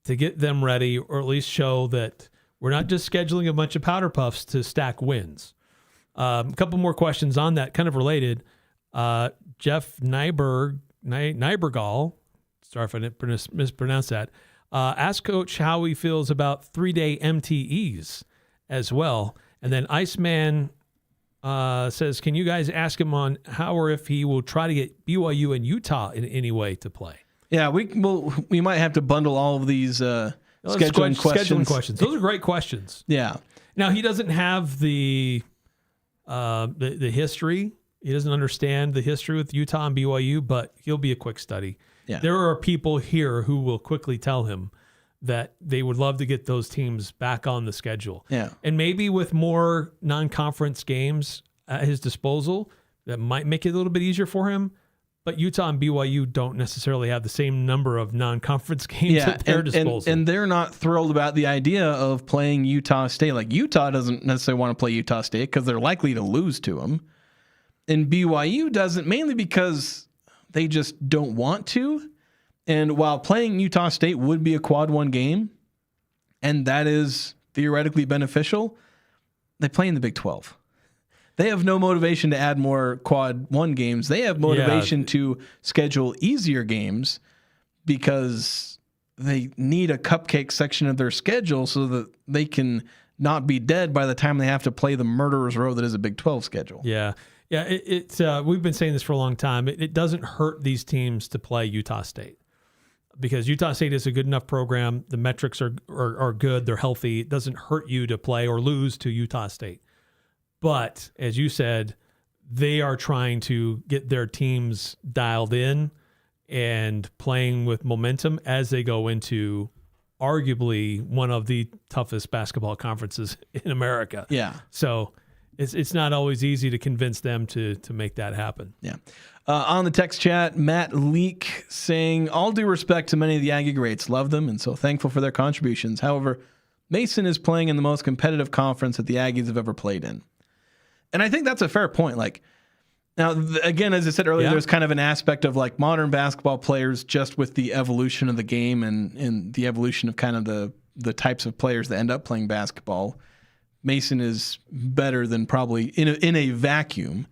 to get them ready, or at least show that we're not just scheduling a bunch of powder puffs to stack wins. A couple more questions on that, kind of related. Jeff Nybergall, sorry if I didn't mispronounce that, asked Coach how he feels about 3-day MTEs as well. And then Iceman says, can you guys ask him on how or if he will try to get BYU and Utah in any way to play? Yeah, we might have to bundle all of these scheduling questions. Those are great questions. Yeah. Now, he doesn't have the history. He doesn't understand the history with Utah and BYU, but he'll be a quick study. Yeah. There are people here who will quickly tell him that they would love to get those teams back on the schedule. Yeah. And maybe with more non-conference games at his disposal, that might make it a little bit easier for him. But Utah and BYU don't necessarily have the same number of non-conference games at their disposal. And they're not thrilled about the idea of playing Utah State. Utah doesn't necessarily want to play Utah State because they're likely to lose to them. And BYU doesn't, mainly because they just don't want to. And while playing Utah State would be a quad one game, and that is theoretically beneficial, they play in the Big 12. They have no motivation to add more quad one games. They have motivation to schedule easier games because they need a cupcake section of their schedule so that they can not be dead by the time they have to play the murderer's row that is a Big 12 schedule. Yeah. Yeah. We've been saying this for a long time. It doesn't hurt these teams to play Utah State because Utah State is a good enough program. The metrics are good. They're healthy. It doesn't hurt you to play or lose to Utah State. But as you said, they are trying to get their teams dialed in and playing with momentum as they go into arguably one of the toughest basketball conferences in America. Yeah. So it's not always easy to convince them to make that happen. Yeah. On the text chat, Matt Leake saying, all due respect to many of the Aggie greats, love them, and so thankful for their contributions. However, Mason is playing in the most competitive conference that the Aggies have ever played in. And I think that's a fair point. Like, now, again, as I said earlier, there's kind of an aspect of like modern basketball players just with the evolution of the game and the evolution of kind of the types of players that end up playing basketball. Mason is better than probably in a vacuum,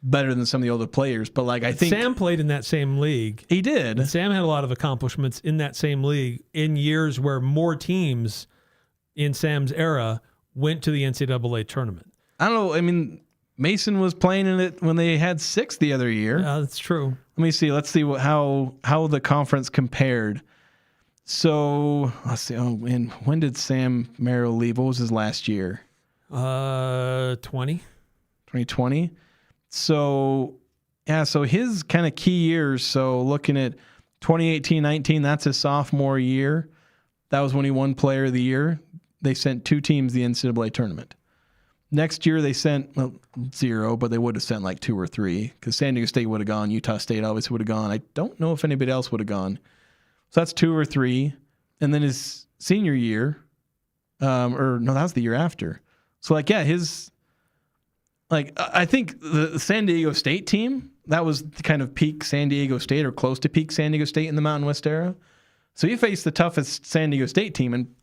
better than some of the older players. But like I think Sam played in that same league. He did. And Sam had a lot of accomplishments in that same league in years where more teams in Sam's era went to the NCAA tournament. I don't know. I mean, Mason was playing in it when they had 6 the other year. Yeah, that's true. Let me see. Let's see how the conference compared. So let's see. Oh, and when did Sam Merrill leave? What was his last year? 2020. So yeah, so his kind of key years. So looking at 2018-19, that's his sophomore year. That was when he won Player of the Year. They sent 2 teams to the NCAA tournament. Next year they sent 0, but they would have sent like 2 or 3 because San Diego State would have gone. Utah State obviously would have gone. I don't know if anybody else would have gone. So that's 2 or 3. And then his senior year, or no, that was the year after. So like, yeah, I think the San Diego State team, that was the kind of peak San Diego State or close to peak San Diego State in the Mountain West era. So he faced the toughest San Diego State team, and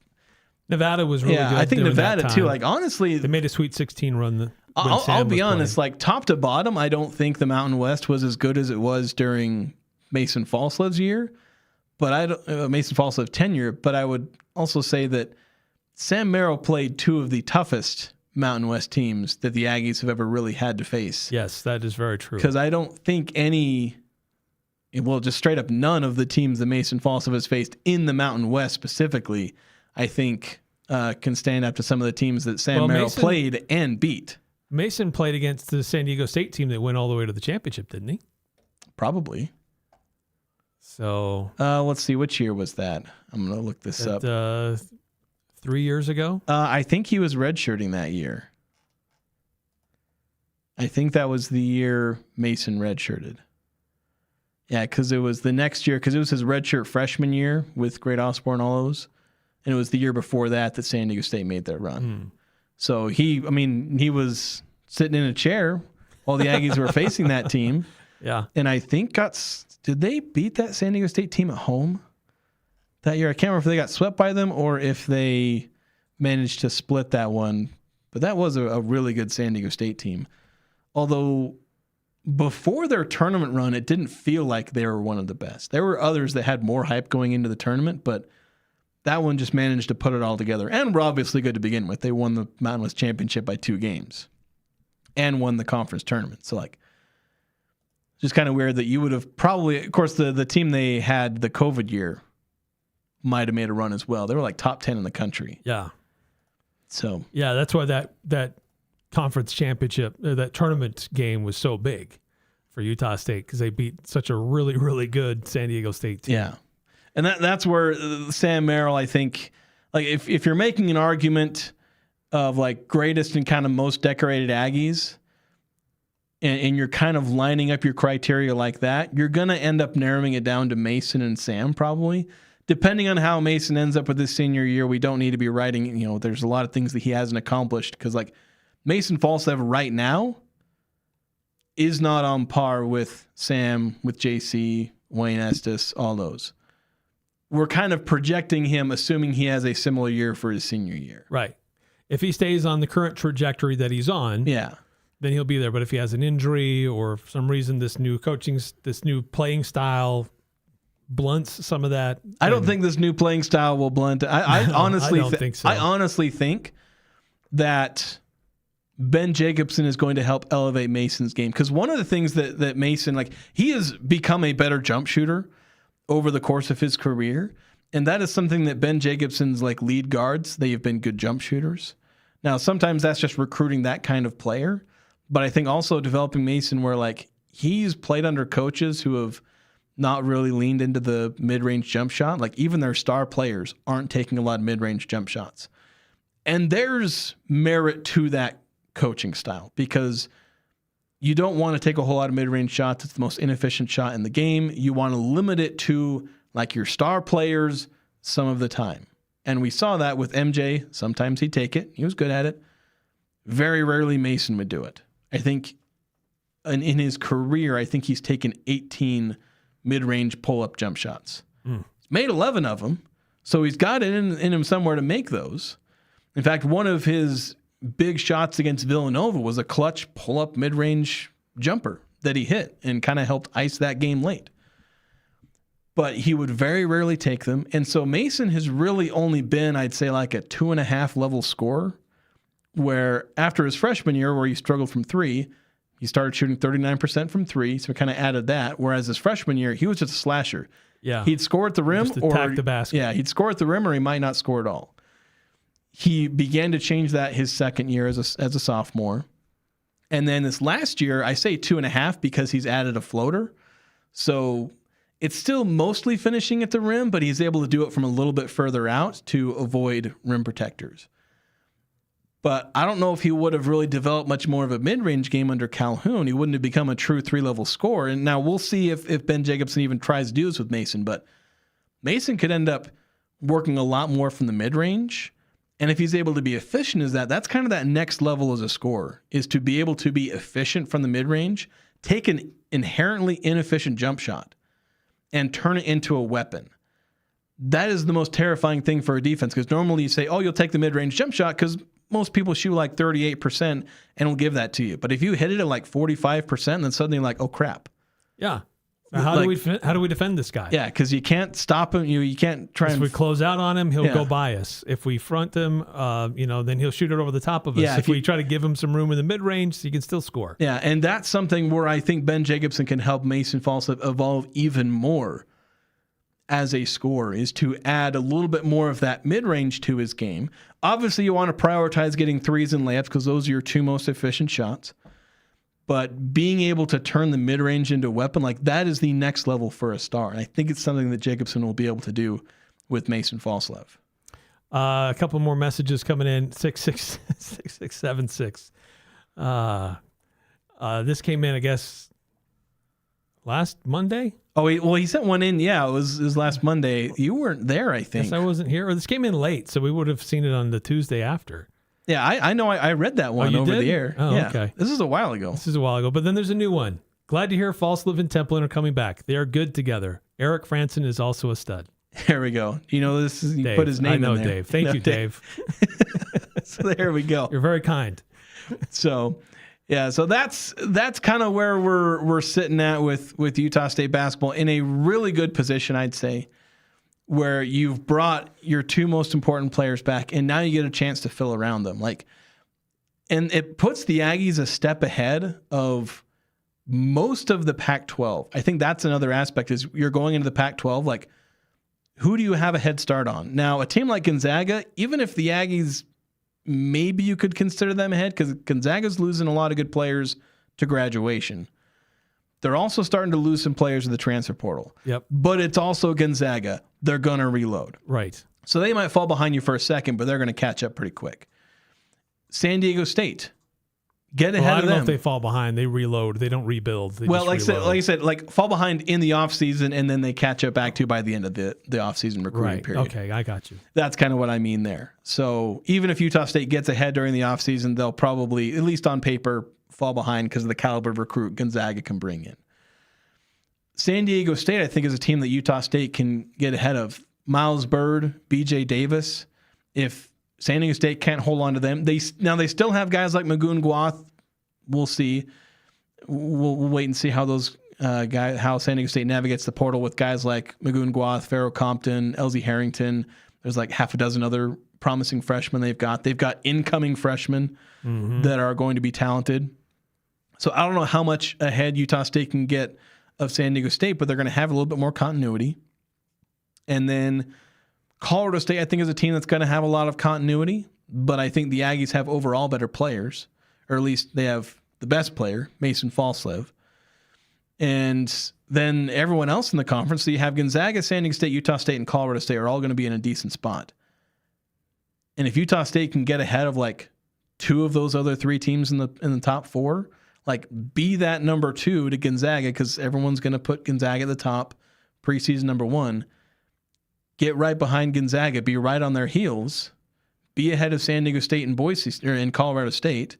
Nevada was really good. I think Nevada too. Like honestly, they made a Sweet 16 run. I'll be honest. Like top to bottom, I don't think the Mountain West was as good as it was during Mason Falslev's year, but Mason Falslev tenure. But I would also say that Sam Merrill played 2 of the toughest Mountain West teams that the Aggies have ever really had to face. Yes, that is very true. Because I don't think just straight up none of the teams that Mason Falslev has faced in the Mountain West specifically, I think can stand up to some of the teams that Sam Merrill played and beat. Mason played against the San Diego State team that went all the way to the championship, didn't he? Probably. So let's see, which year was that? I'm going to look this up. 3 years ago? I think he was redshirting that year. I think that was the year Mason redshirted. Yeah, because it was the next year, because it was his redshirt freshman year with Great Osborne, all those. And it was the year before that San Diego State made their run. So he was sitting in a chair while the Aggies were facing that team. Yeah. And I think did they beat that San Diego State team at home that year? I can't remember if they got swept by them or if they managed to split that one. But that was a really good San Diego State team. Although before their tournament run, it didn't feel like they were one of the best. There were others that had more hype going into the tournament, but that one just managed to put it all together. And were obviously good to begin with. They won the Mountain West Championship by 2 games and won the conference tournament. So, like, just kind of weird that you would have probably, of course, the team they had the COVID year might have made a run as well. They were like top 10 in the country. Yeah. So, yeah, that's why that conference championship, that tournament game was so big for Utah State because they beat such a really, really good San Diego State team. Yeah. And that's where Sam Merrill, I think, like if you're making an argument of like greatest and kind of most decorated Aggies, and you're kind of lining up your criteria like that, you're going to end up narrowing it down to Mason and Sam probably. Depending on how Mason ends up with his senior year, we don't need to be writing, there's a lot of things that he hasn't accomplished because like Mason Falslev right now is not on par with Sam, with JC, Wayne Estes, all those. We're kind of projecting him, assuming he has a similar year for his senior year. Right. If he stays on the current trajectory that he's on, then he'll be there. But if he has an injury or for some reason this new playing style blunts some of that, I don't think this new playing style will blunt. I honestly don't think so. I honestly think that Ben Jacobson is going to help elevate Mason's game because one of the things that Mason, like, he has become a better jump shooter over the course of his career. And that is something that Ben Jacobson's like lead guards, they have been good jump shooters. Now, sometimes that's just recruiting that kind of player. But I think also developing Mason where like he's played under coaches who have not really leaned into the mid-range jump shot. Like even their star players aren't taking a lot of mid-range jump shots. And there's merit to that coaching style because you don't want to take a whole lot of mid-range shots. It's the most inefficient shot in the game. You want to limit it to like your star players some of the time. And we saw that with MJ. Sometimes he'd take it. He was good at it. Very rarely Mason would do it. I think in his career, I think he's taken 18 mid-range pull-up jump shots. He's made 11 of them, so he's got it in him somewhere to make those. In fact, one of his big shots against Villanova was a clutch pull-up mid-range jumper that he hit and kind of helped ice that game late. But he would very rarely take them. And so Mason has really only been, I'd say, like a 2.5 level scorer, where after his freshman year where he struggled from three, he started shooting 39% from three, so we kind of added that. Whereas his freshman year, he was just a slasher. Yeah. He'd score at the rim just attack the basket. Yeah, he'd score at the rim or he might not score at all. He began to change that his second year as a sophomore. And then this last year, I say 2.5 because he's added a floater. So it's still mostly finishing at the rim, but he's able to do it from a little bit further out to avoid rim protectors. But I don't know if he would have really developed much more of a mid-range game under Calhoun. He wouldn't have become a true three-level scorer. And now we'll see if Ben Jacobson even tries to do this with Mason. But Mason could end up working a lot more from the mid-range. And if he's able to be efficient as that's kind of that next level as a scorer, is to be able to be efficient from the mid-range, take an inherently inefficient jump shot, and turn it into a weapon. That is the most terrifying thing for a defense, because normally you say, oh, you'll take the mid-range jump shot because most people shoot like 38% and will give that to you. But if you hit it at like 45%, then suddenly you're like, oh, crap. Yeah. How do we defend this guy? Yeah, because you can't stop him. You can't try. If we close out on him, he'll go by us. If we front him, then he'll shoot it over the top of us. Yeah, if we try to give him some room in the mid range, he can still score. Yeah, and that's something where I think Ben Jacobson can help Mason Falslev evolve even more as a scorer, is to add a little bit more of that mid range to his game. Obviously, you want to prioritize getting threes and layups because those are your two most efficient shots. But being able to turn the mid-range into a weapon, like that is the next level for a star. And I think it's something that Jacobson will be able to do with Mason Falslev. A couple more messages coming in. 6676. This came in, I guess, last Monday. Oh, he sent one in. Yeah, it was last Monday. You weren't there, I think. Yes, I wasn't here. Or this came in late, so we would have seen it on the Tuesday after. Yeah, I know. I read that one over the air. Oh, yeah. Okay. This is a while ago. But then there's a new one. Glad to hear Falslev and Templin are coming back. They are good together. Eric Frandsen is also a stud. There we go. You Dave, put his name in there. I know, Dave. Thank you, Dave. So there we go. You're very kind. So, yeah. So that's kind of where we're sitting at with Utah State basketball, in a really good position, I'd say, where you've brought your two most important players back, and now you get a chance to fill around them. And it puts the Aggies a step ahead of most of the Pac-12. I think that's another aspect, is you're going into the Pac-12, like, who do you have a head start on? Now, a team like Gonzaga, even if the Aggies, maybe you could consider them ahead, because Gonzaga's losing a lot of good players to graduation. They're also starting to lose some players in the transfer portal. Yep. But it's also Gonzaga. They're going to reload. Right. So they might fall behind you for a second, but they're going to catch up pretty quick. San Diego State, get ahead of them. I don't know if they fall behind. They reload. They don't rebuild. Like I said, fall behind in the offseason, and then they catch up back to by the end of the offseason recruiting period. Okay, I got you. That's kind of what I mean there. So even if Utah State gets ahead during the offseason, they'll probably, at least on paper, fall behind because of the caliber of recruit Gonzaga can bring in. San Diego State, I think, is a team that Utah State can get ahead of. Miles Bird, BJ Davis. If San Diego State can't hold on to them, they still have guys like Magoon Guath. We'll see. We'll wait and see how those guys, how San Diego State navigates the portal with guys like Magoon Guath, Pharaoh Compton, Elsie Harrington. There's like half a dozen other promising freshmen they've got. They've got incoming freshmen that are going to be talented. So I don't know how much ahead Utah State can get of San Diego State, but they're going to have a little bit more continuity. And then Colorado State, I think, is a team that's going to have a lot of continuity, but I think the Aggies have overall better players, or at least they have the best player, Mason Falslev. And then everyone else in the conference, so you have Gonzaga, San Diego State, Utah State, and Colorado State are all going to be in a decent spot. And if Utah State can get ahead of like two of those other three teams in the top four, Like, be that number 2 to Gonzaga, because everyone's going to put Gonzaga at the top, preseason number 1. Get right behind Gonzaga, be right on their heels, be ahead of San Diego State and Boise or in Colorado State.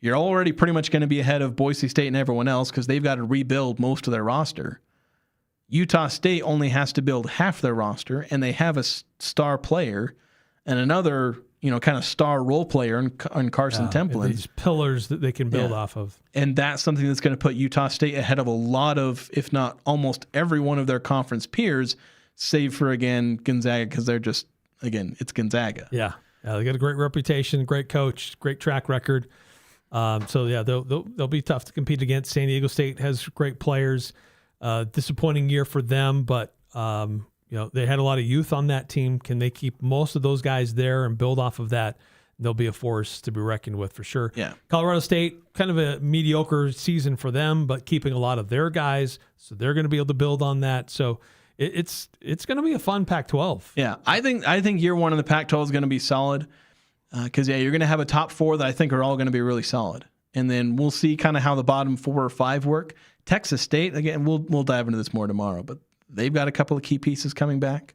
You're already pretty much going to be ahead of Boise State and everyone else because they've got to rebuild most of their roster. Utah State only has to build half their roster, and they have a star player and another, kind of star role player in Karson Templin. These pillars that they can build off of. And that's something that's going to put Utah State ahead of a lot of, if not almost every one of their conference peers, save for, again, Gonzaga, because they're just, again, it's Gonzaga. Yeah, they got a great reputation, great coach, great track record. They'll be tough to compete against. San Diego State has great players. Disappointing year for them, but they had a lot of youth on that team. Can they keep most of those guys there and build off of that? They'll be a force to be reckoned with for sure. Yeah. Colorado State, kind of a mediocre season for them, but keeping a lot of their guys, so they're going to be able to build on that. So it's going to be a fun Pac-12. Yeah, I think year 1 in the Pac-12 is going to be solid. Because, you're going to have a top 4 that I think are all going to be really solid. And then we'll see kind of how the bottom 4 or 5 work. Texas State, again, we'll dive into this more tomorrow, but they've got a couple of key pieces coming back.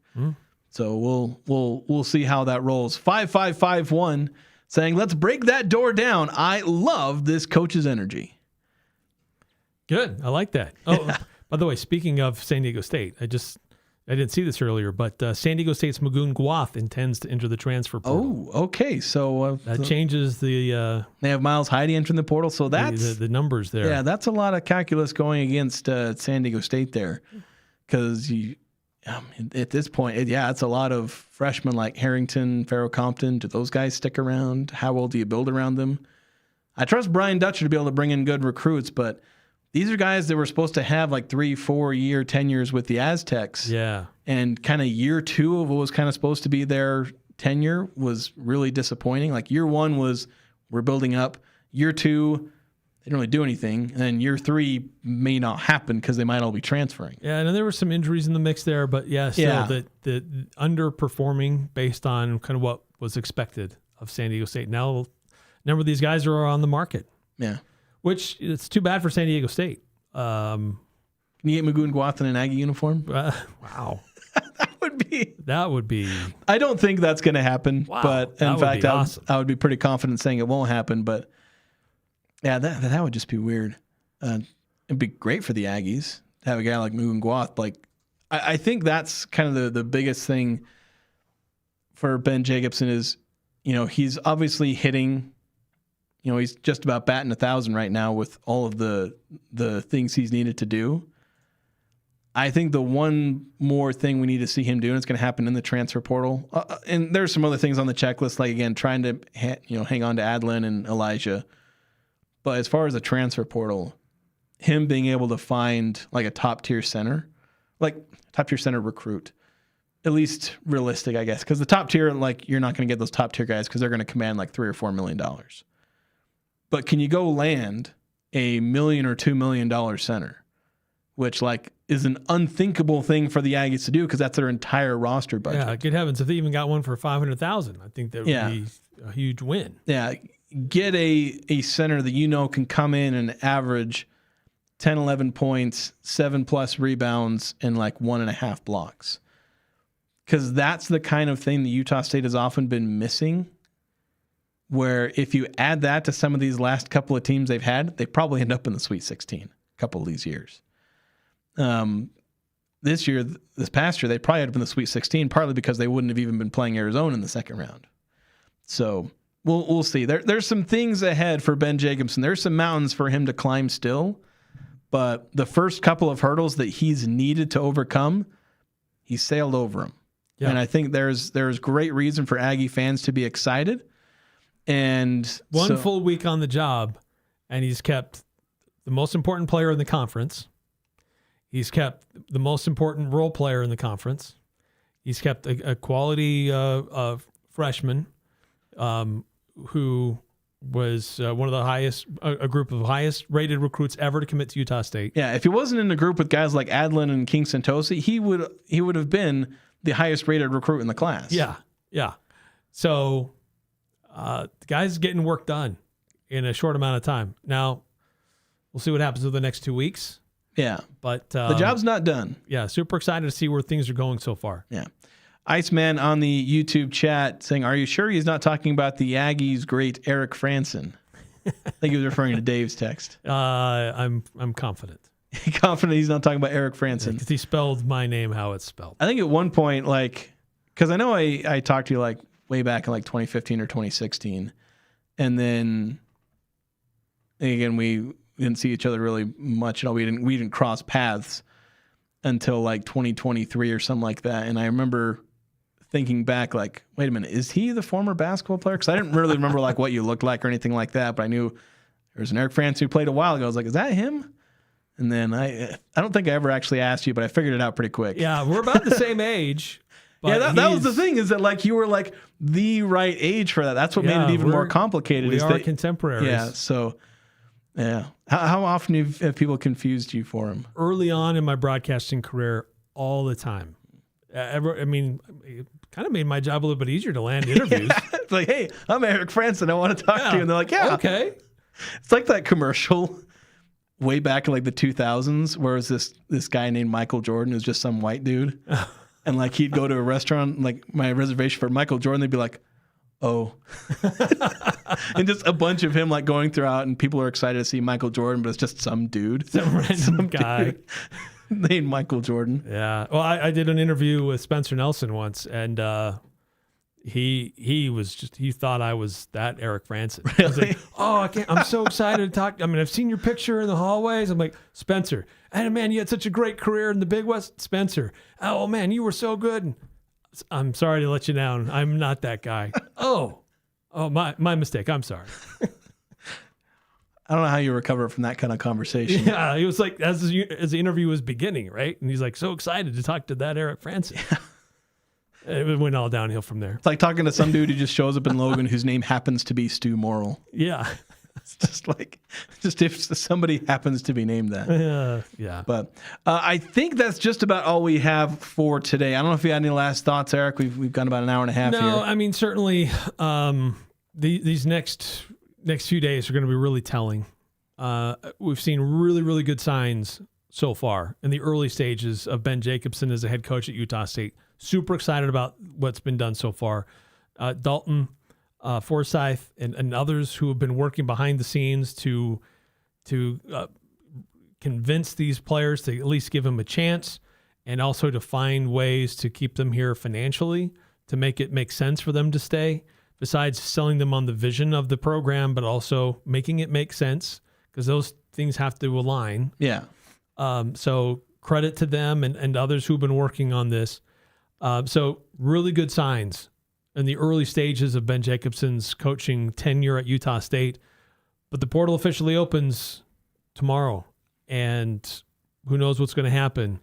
So we'll see how that rolls. 5551 saying, let's break that door down. I love this coach's energy. Good. I like that. Oh, by the way, speaking of San Diego State, I didn't see this earlier, but San Diego State's Magoon Guath intends to enter the transfer portal. Oh, okay. So that changes the. They have Miles Heide entering the portal, so that's the numbers there. Yeah, that's a lot of calculus going against San Diego State there, because at this point, it's a lot of freshmen like Harrington, Farrell Compton. Do those guys stick around? How well do you build around them? I trust Brian Dutcher to be able to bring in good recruits, but these are guys that were supposed to have like 3-4 year tenures with the Aztecs. Yeah. And kind of year 2 of what was kind of supposed to be their tenure was really disappointing. Like year 1 was, we're building up. Year 2, they didn't really do anything. And then year 3 may not happen because they might all be transferring. Yeah, and there were some injuries in the mix there, but still the underperforming based on kind of what was expected of San Diego State. Now, a number of these guys are on the market. Yeah. Which it's too bad for San Diego State. Can you get Magoon Guath in an Aggie uniform? Wow. That would be. I don't think that's going to happen. Wow. But in fact, awesome. I would be pretty confident saying it won't happen. But yeah, that would just be weird. It'd be great for the Aggies to have a guy like Magoon Guath. Like, I think that's kind of the biggest thing for Ben Jacobson is, he's obviously hitting. He's just about batting 1,000 right now with all of the things he's needed to do. I think the one more thing we need to see him do, and it's going to happen in the transfer portal, and there's some other things on the checklist, like, again, trying to hang on to Adlin and Elijah. But as far as the transfer portal, him being able to find like a top-tier center recruit, at least realistic, I guess, because the top tier, like, you're not going to get those top-tier guys because they're going to command like $3 or $4 million. But can you go land a $1 million or $2 million center, which like is an unthinkable thing for the Aggies to do because that's their entire roster budget. Yeah, good heavens, if they even got one for $500,000, I think that would be a huge win. Yeah, get a center that can come in and average 10, 11 points, 7+ rebounds, and like 1.5 blocks. Because that's the kind of thing that Utah State has often been missing. Where if you add that to some of these last couple of teams they've had, they probably end up in the Sweet 16 a couple of these years. This past year, they probably had been in the Sweet 16, partly because they wouldn't have even been playing Arizona in the second round. So we'll see. There's some things ahead for Ben Jacobson. There's some mountains for him to climb still, but the first couple of hurdles that he's needed to overcome, he sailed over them. Yeah. And I think there's great reason for Aggie fans to be excited. And one full week on the job, and he's kept the most important player in the conference. He's kept the most important role player in the conference. He's kept a quality freshman who was one of the highest, a group of highest rated recruits ever to commit to Utah State. Yeah, if he wasn't in the group with guys like Adlin and Kingston Tosi, he would have been the highest rated recruit in the class. Yeah. So the guy's getting work done in a short amount of time. Now, we'll see what happens over the next 2 weeks. Yeah. But the job's not done. Yeah, super excited to see where things are going so far. Yeah. Iceman on the YouTube chat saying, are you sure he's not talking about the Aggies' great Eric Frandsen? I think he was referring to Dave's text. I'm confident. Confident he's not talking about Eric Frandsen. Because he spelled my name how it's spelled. I think at one point, like, because I know I talked to you like way back in like 2015 or 2016. And then again, we didn't see each other really much. We didn't cross paths until like 2023 or something like that. And I remember thinking back, like, wait a minute, is he the former basketball player? Because I didn't really remember like what you looked like or anything like that, but I knew there was an Eric Frandsen who played a while ago. I was like, is that him? And then I don't think I ever actually asked you, but I figured it out pretty quick. Yeah, we're about the same age. Yeah, that was the thing, is that like you were like the right age for that. That's what made it even more complicated. We are contemporaries. Yeah, so yeah. How often have people confused you for him? Early on in my broadcasting career, all the time. I mean, it kind of made my job a little bit easier to land interviews. Yeah, it's like, hey, I'm Eric Frandsen. I want to talk to you. And they're like, yeah. Okay. It's like that commercial way back in like the 2000s where it was this guy named Michael Jordan who's just some white dude. And like he'd go to a restaurant, like my reservation for Michael Jordan, they'd be like, oh. And just a bunch of him like going throughout, and people are excited to see Michael Jordan, but it's just some dude. Some random guy. Dude named Michael Jordan. Yeah. Well, I did an interview with Spencer Nelson once, and he thought I was that Eric Frandsen. Really? I was like, oh, I'm so excited to talk. I mean, I've seen your picture in the hallways. I'm like, Spencer, and man, you had such a great career in the Big West. Spencer, oh man, you were so good. And I'm sorry to let you down. I'm not that guy. Oh, my mistake. I'm sorry. I don't know how you recover from that kind of conversation. Yeah, he was like, as the interview was beginning, right? And he's like, so excited to talk to that Eric Frandsen. Yeah. It went all downhill from there. It's like talking to some dude who just shows up in Logan whose name happens to be Stu Morrill. Yeah. It's just if somebody happens to be named that. Yeah. But I think that's just about all we have for today. I don't know if you had any last thoughts, Eric. We've gone about an hour and a half here. No, I mean, certainly these next few days are going to be really telling. We've seen really, really good signs so far in the early stages of Ben Jacobson as a head coach at Utah State. Super excited about what's been done so far. Dalton, Forsyth, and others who have been working behind the scenes to convince these players to at least give them a chance, and also to find ways to keep them here financially to make it make sense for them to stay, besides selling them on the vision of the program, but also making it make sense, because those things have to align. Yeah. So credit to them and others who've been working on this. So really good signs in the early stages of Ben Jacobson's coaching tenure at Utah State. But the portal officially opens tomorrow, and who knows what's going to happen.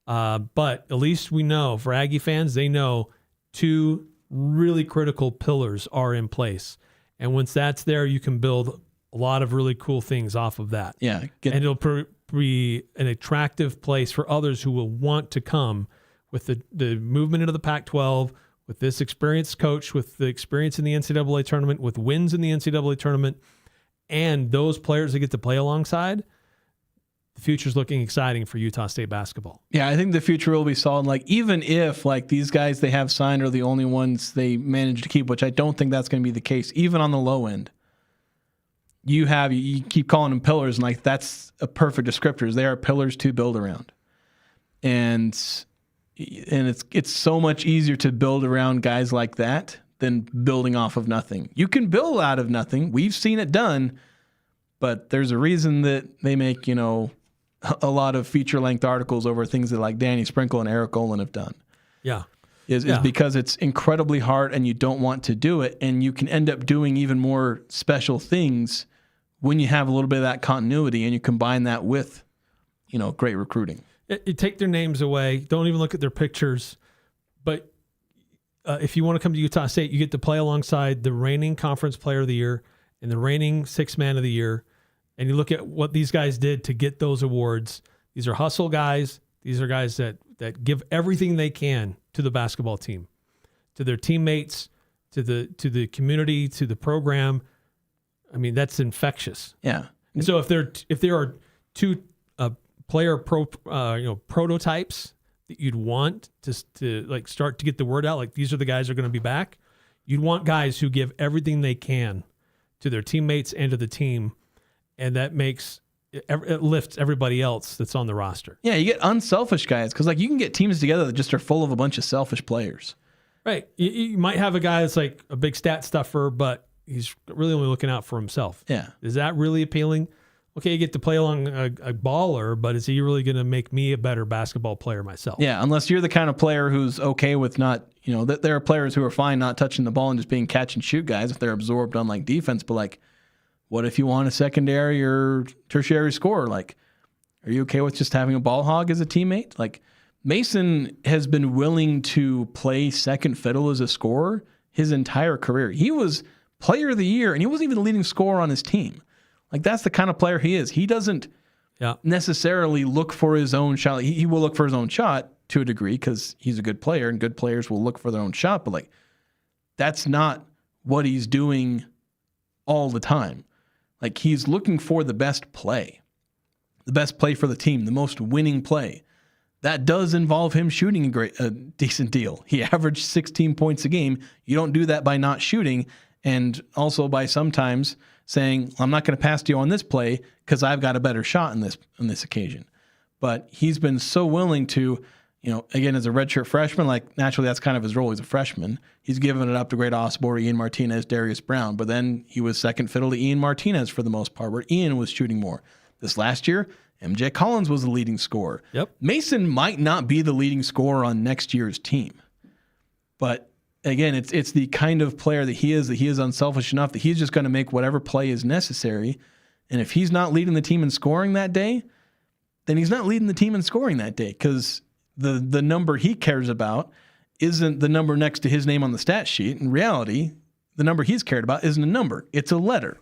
But at least we know, for Aggie fans, they know two really critical pillars are in place. And once that's there, you can build a lot of really cool things off of that. Yeah. And it'll be an attractive place for others who will want to come with the movement into the Pac-12, with this experienced coach, with the experience in the NCAA tournament, with wins in the NCAA tournament, and those players that get to play alongside. The future's looking exciting for Utah State basketball. Yeah, I think the future will be solid. Like, even if like these guys they have signed are the only ones they manage to keep, which I don't think that's going to be the case, even on the low end. You keep calling them pillars, and like that's a perfect descriptor. They are pillars to build around, and it's so much easier to build around guys like that than building off of nothing. You can build out of nothing. We've seen it done, but there's a reason that they make a lot of feature-length articles over things that like Danny Sprinkle and Eric Olin have done. Yeah. Is because it's incredibly hard and you don't want to do it, and you can end up doing even more special things when you have a little bit of that continuity and you combine that with, great recruiting. You take their names away. Don't even look at their pictures. But if you want to come to Utah State, you get to play alongside the reigning Conference Player of the Year and the reigning Sixth Man of the Year. And you look at what these guys did to get those awards. These are hustle guys. These are guys that give everything they can to the basketball team, to their teammates, to the community, to the program. I mean, that's infectious. Yeah. And so if there are two player prototypes that you'd want to like start to get the word out, like these are the guys who are going to be back, you'd want guys who give everything they can to their teammates and to the team, and that it lifts everybody else that's on the roster. Yeah, you get unselfish guys because like you can get teams together that just are full of a bunch of selfish players. Right. You might have a guy that's like a big stat stuffer, but he's really only looking out for himself. Yeah. Is that really appealing? Okay, you get to play along a baller, but is he really going to make me a better basketball player myself? Yeah, unless you're the kind of player who's okay with not, there are players who are fine not touching the ball and just being catch and shoot guys if they're absorbed on like defense. But like, what if you want a secondary or tertiary scorer? Like, are you okay with just having a ball hog as a teammate? Like, Mason has been willing to play second fiddle as a scorer his entire career. He was player of the year, and he wasn't even the leading scorer on his team. Like, that's the kind of player he is. He doesn't necessarily look for his own shot. He will look for his own shot to a degree because he's a good player, and good players will look for their own shot. But, like, that's not what he's doing all the time. Like, he's looking for the best play for the team, the most winning play. That does involve him shooting a decent deal. He averaged 16 points a game. You don't do that by not shooting, and also by sometimes saying, I'm not going to pass to you on this play because I've got a better shot on this occasion. But he's been so willing to, again, as a redshirt freshman, like naturally that's kind of his role. He's a freshman. He's given it up to Great Osborne, Ian Martinez, Darius Brown. But then he was second fiddle to Ian Martinez for the most part, where Ian was shooting more. This last year, MJ Collins was the leading scorer. Yep. Mason might not be the leading scorer on next year's team. But again, it's the kind of player that he is unselfish enough that he's just going to make whatever play is necessary. And if he's not leading the team in scoring that day, then he's not leading the team in scoring that day because the number he cares about isn't the number next to his name on the stat sheet. In reality, the number he's cared about isn't a number. It's a letter.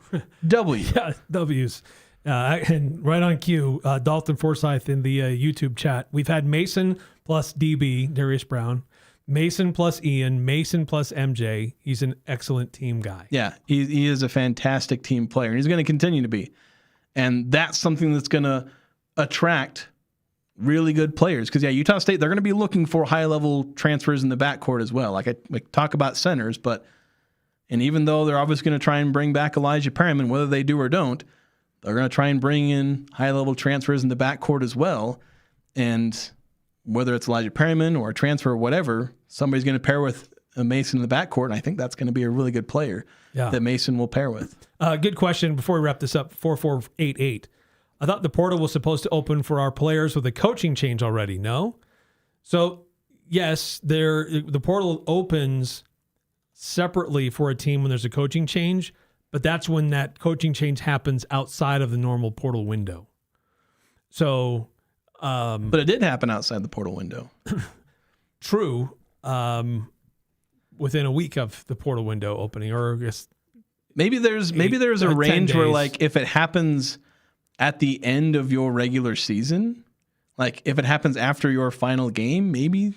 W. Yeah, W's. And right on cue, Dalton Forsyth in the YouTube chat. We've had Mason plus DB, Darius Brown, Mason plus Ian, Mason plus MJ. He's an excellent team guy. Yeah, he is a fantastic team player, and he's going to continue to be. And that's something that's going to attract really good players. Because, Utah State, they're going to be looking for high-level transfers in the backcourt as well. Like I talk about centers, and even though they're obviously going to try and bring back Elijah Perryman, whether they do or don't, they're going to try and bring in high-level transfers in the backcourt as well. And whether it's Elijah Perryman or a transfer or whatever, somebody's going to pair with a Mason in the backcourt, and I think that's going to be a really good player that Mason will pair with. Good question before we wrap this up, 4488. I thought the portal was supposed to open for our players with a coaching change already, no? So, yes, the portal opens separately for a team when there's a coaching change, but that's when that coaching change happens outside of the normal portal window. So, but it did happen outside the portal window. True. Within a week of the portal window opening, or I guess maybe there's a range where, like, if it happens at the end of your regular season, like if it happens after your final game, maybe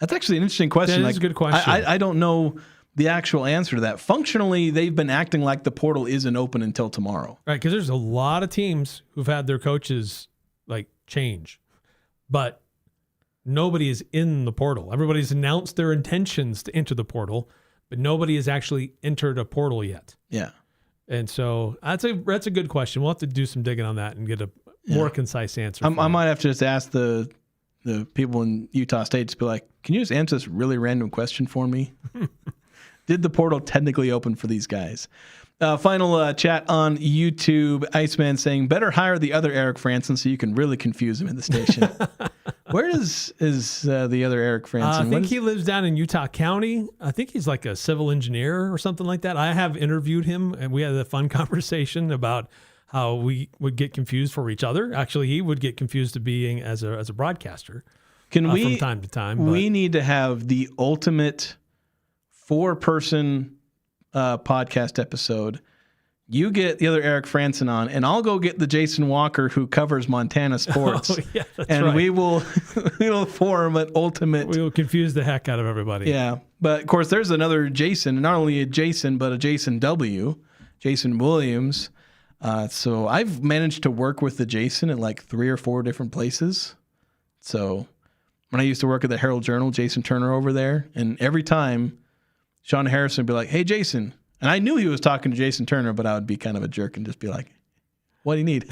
that's actually an interesting question. That is a good question. I don't know the actual answer to that. Functionally, they've been acting like the portal isn't open until tomorrow. Right, because there's a lot of teams who've had their coaches like change, but nobody is in the portal. Everybody's announced their intentions to enter the portal, but nobody has actually entered a portal yet. Yeah. And so that's a good question. We'll have to do some digging on that and get a more concise answer. I might have to just ask the people in Utah State to be like, can you just answer this really random question for me? Did the portal technically open for these guys? Final chat on YouTube. Iceman saying, better hire the other Eric Frandsen so you can really confuse him in the station. Where is the other Eric Frandsen? I think he lives down in Utah County. I think he's like a civil engineer or something like that. I have interviewed him, and we had a fun conversation about how we would get confused for each other. Actually, he would get confused to being as a broadcaster from time to time. We need to have the ultimate 4-person podcast episode. You get the other Eric Frandsen on, and I'll go get the Jason Walker who covers Montana sports. Oh, yeah, that's and right. we will form an ultimate. We will confuse the heck out of everybody. Yeah, but of course there's another Jason, not only a Jason but a Jason W, Jason Williams. So I've managed to work with the Jason at like 3 or 4 different places. So when I used to work at the Herald Journal, Jason Turner over there, and every time Sean Harrison would be like, "Hey, Jason," and I knew he was talking to Jason Turner, but I would be kind of a jerk and just be like, "What do you need?"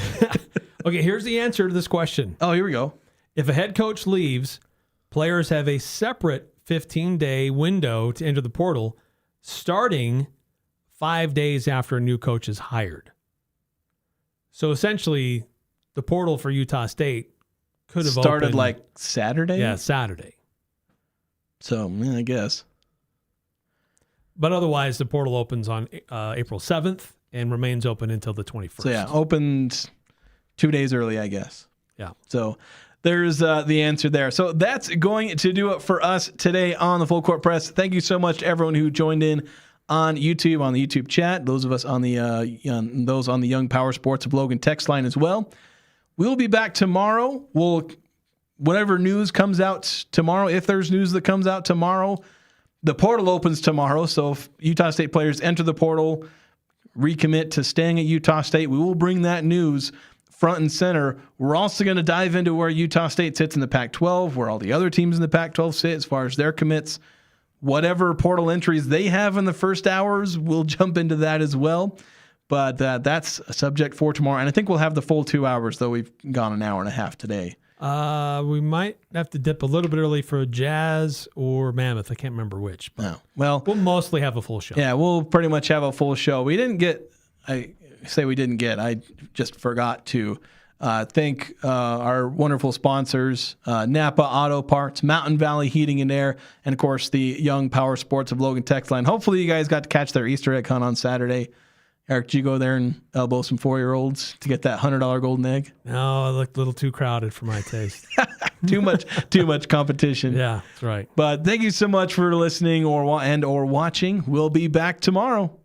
Okay, here's the answer to this question. Oh, here we go. If a head coach leaves, players have a separate 15-day window to enter the portal starting 5 days after a new coach is hired. So essentially, the portal for Utah State could have started opened, like Saturday. Yeah, Saturday. So I guess. But otherwise, the portal opens on April 7th and remains open until the 21st. So yeah, opened 2 days early, I guess. Yeah. So there's the answer there. So that's going to do it for us today on the Full Court Press. Thank you so much to everyone who joined in on YouTube, on the YouTube chat, those of us on the those on the Young Power Sports of Logan text line as well. We'll be back tomorrow. Whatever news comes out tomorrow, if there's news that comes out tomorrow, the portal opens tomorrow. So if Utah State players enter the portal, recommit to staying at Utah State, we will bring that news front and center. We're also going to dive into where Utah State sits in the Pac-12, where all the other teams in the Pac-12 sit as far as their commits. Whatever portal entries they have in the first hours, we'll jump into that as well. But that's a subject for tomorrow. And I think we'll have the full 2 hours, though we've gone an hour and a half today. We might have to dip a little bit early for Jazz or Mammoth. I can't remember which. But no. Well, we'll mostly have a full show. Yeah, we'll pretty much have a full show. We just forgot to thank our wonderful sponsors, Napa Auto Parts, Mountain Valley Heating and Air, and of course the Young Power Sports of Logan text line. Hopefully you guys got to catch their Easter egg hunt on Saturday. Eric, did you go there and elbow some 4-year-olds to get that $100 golden egg? No, it looked a little too crowded for my taste. too much competition. Yeah, that's right. But thank you so much for listening or watching. We'll be back tomorrow.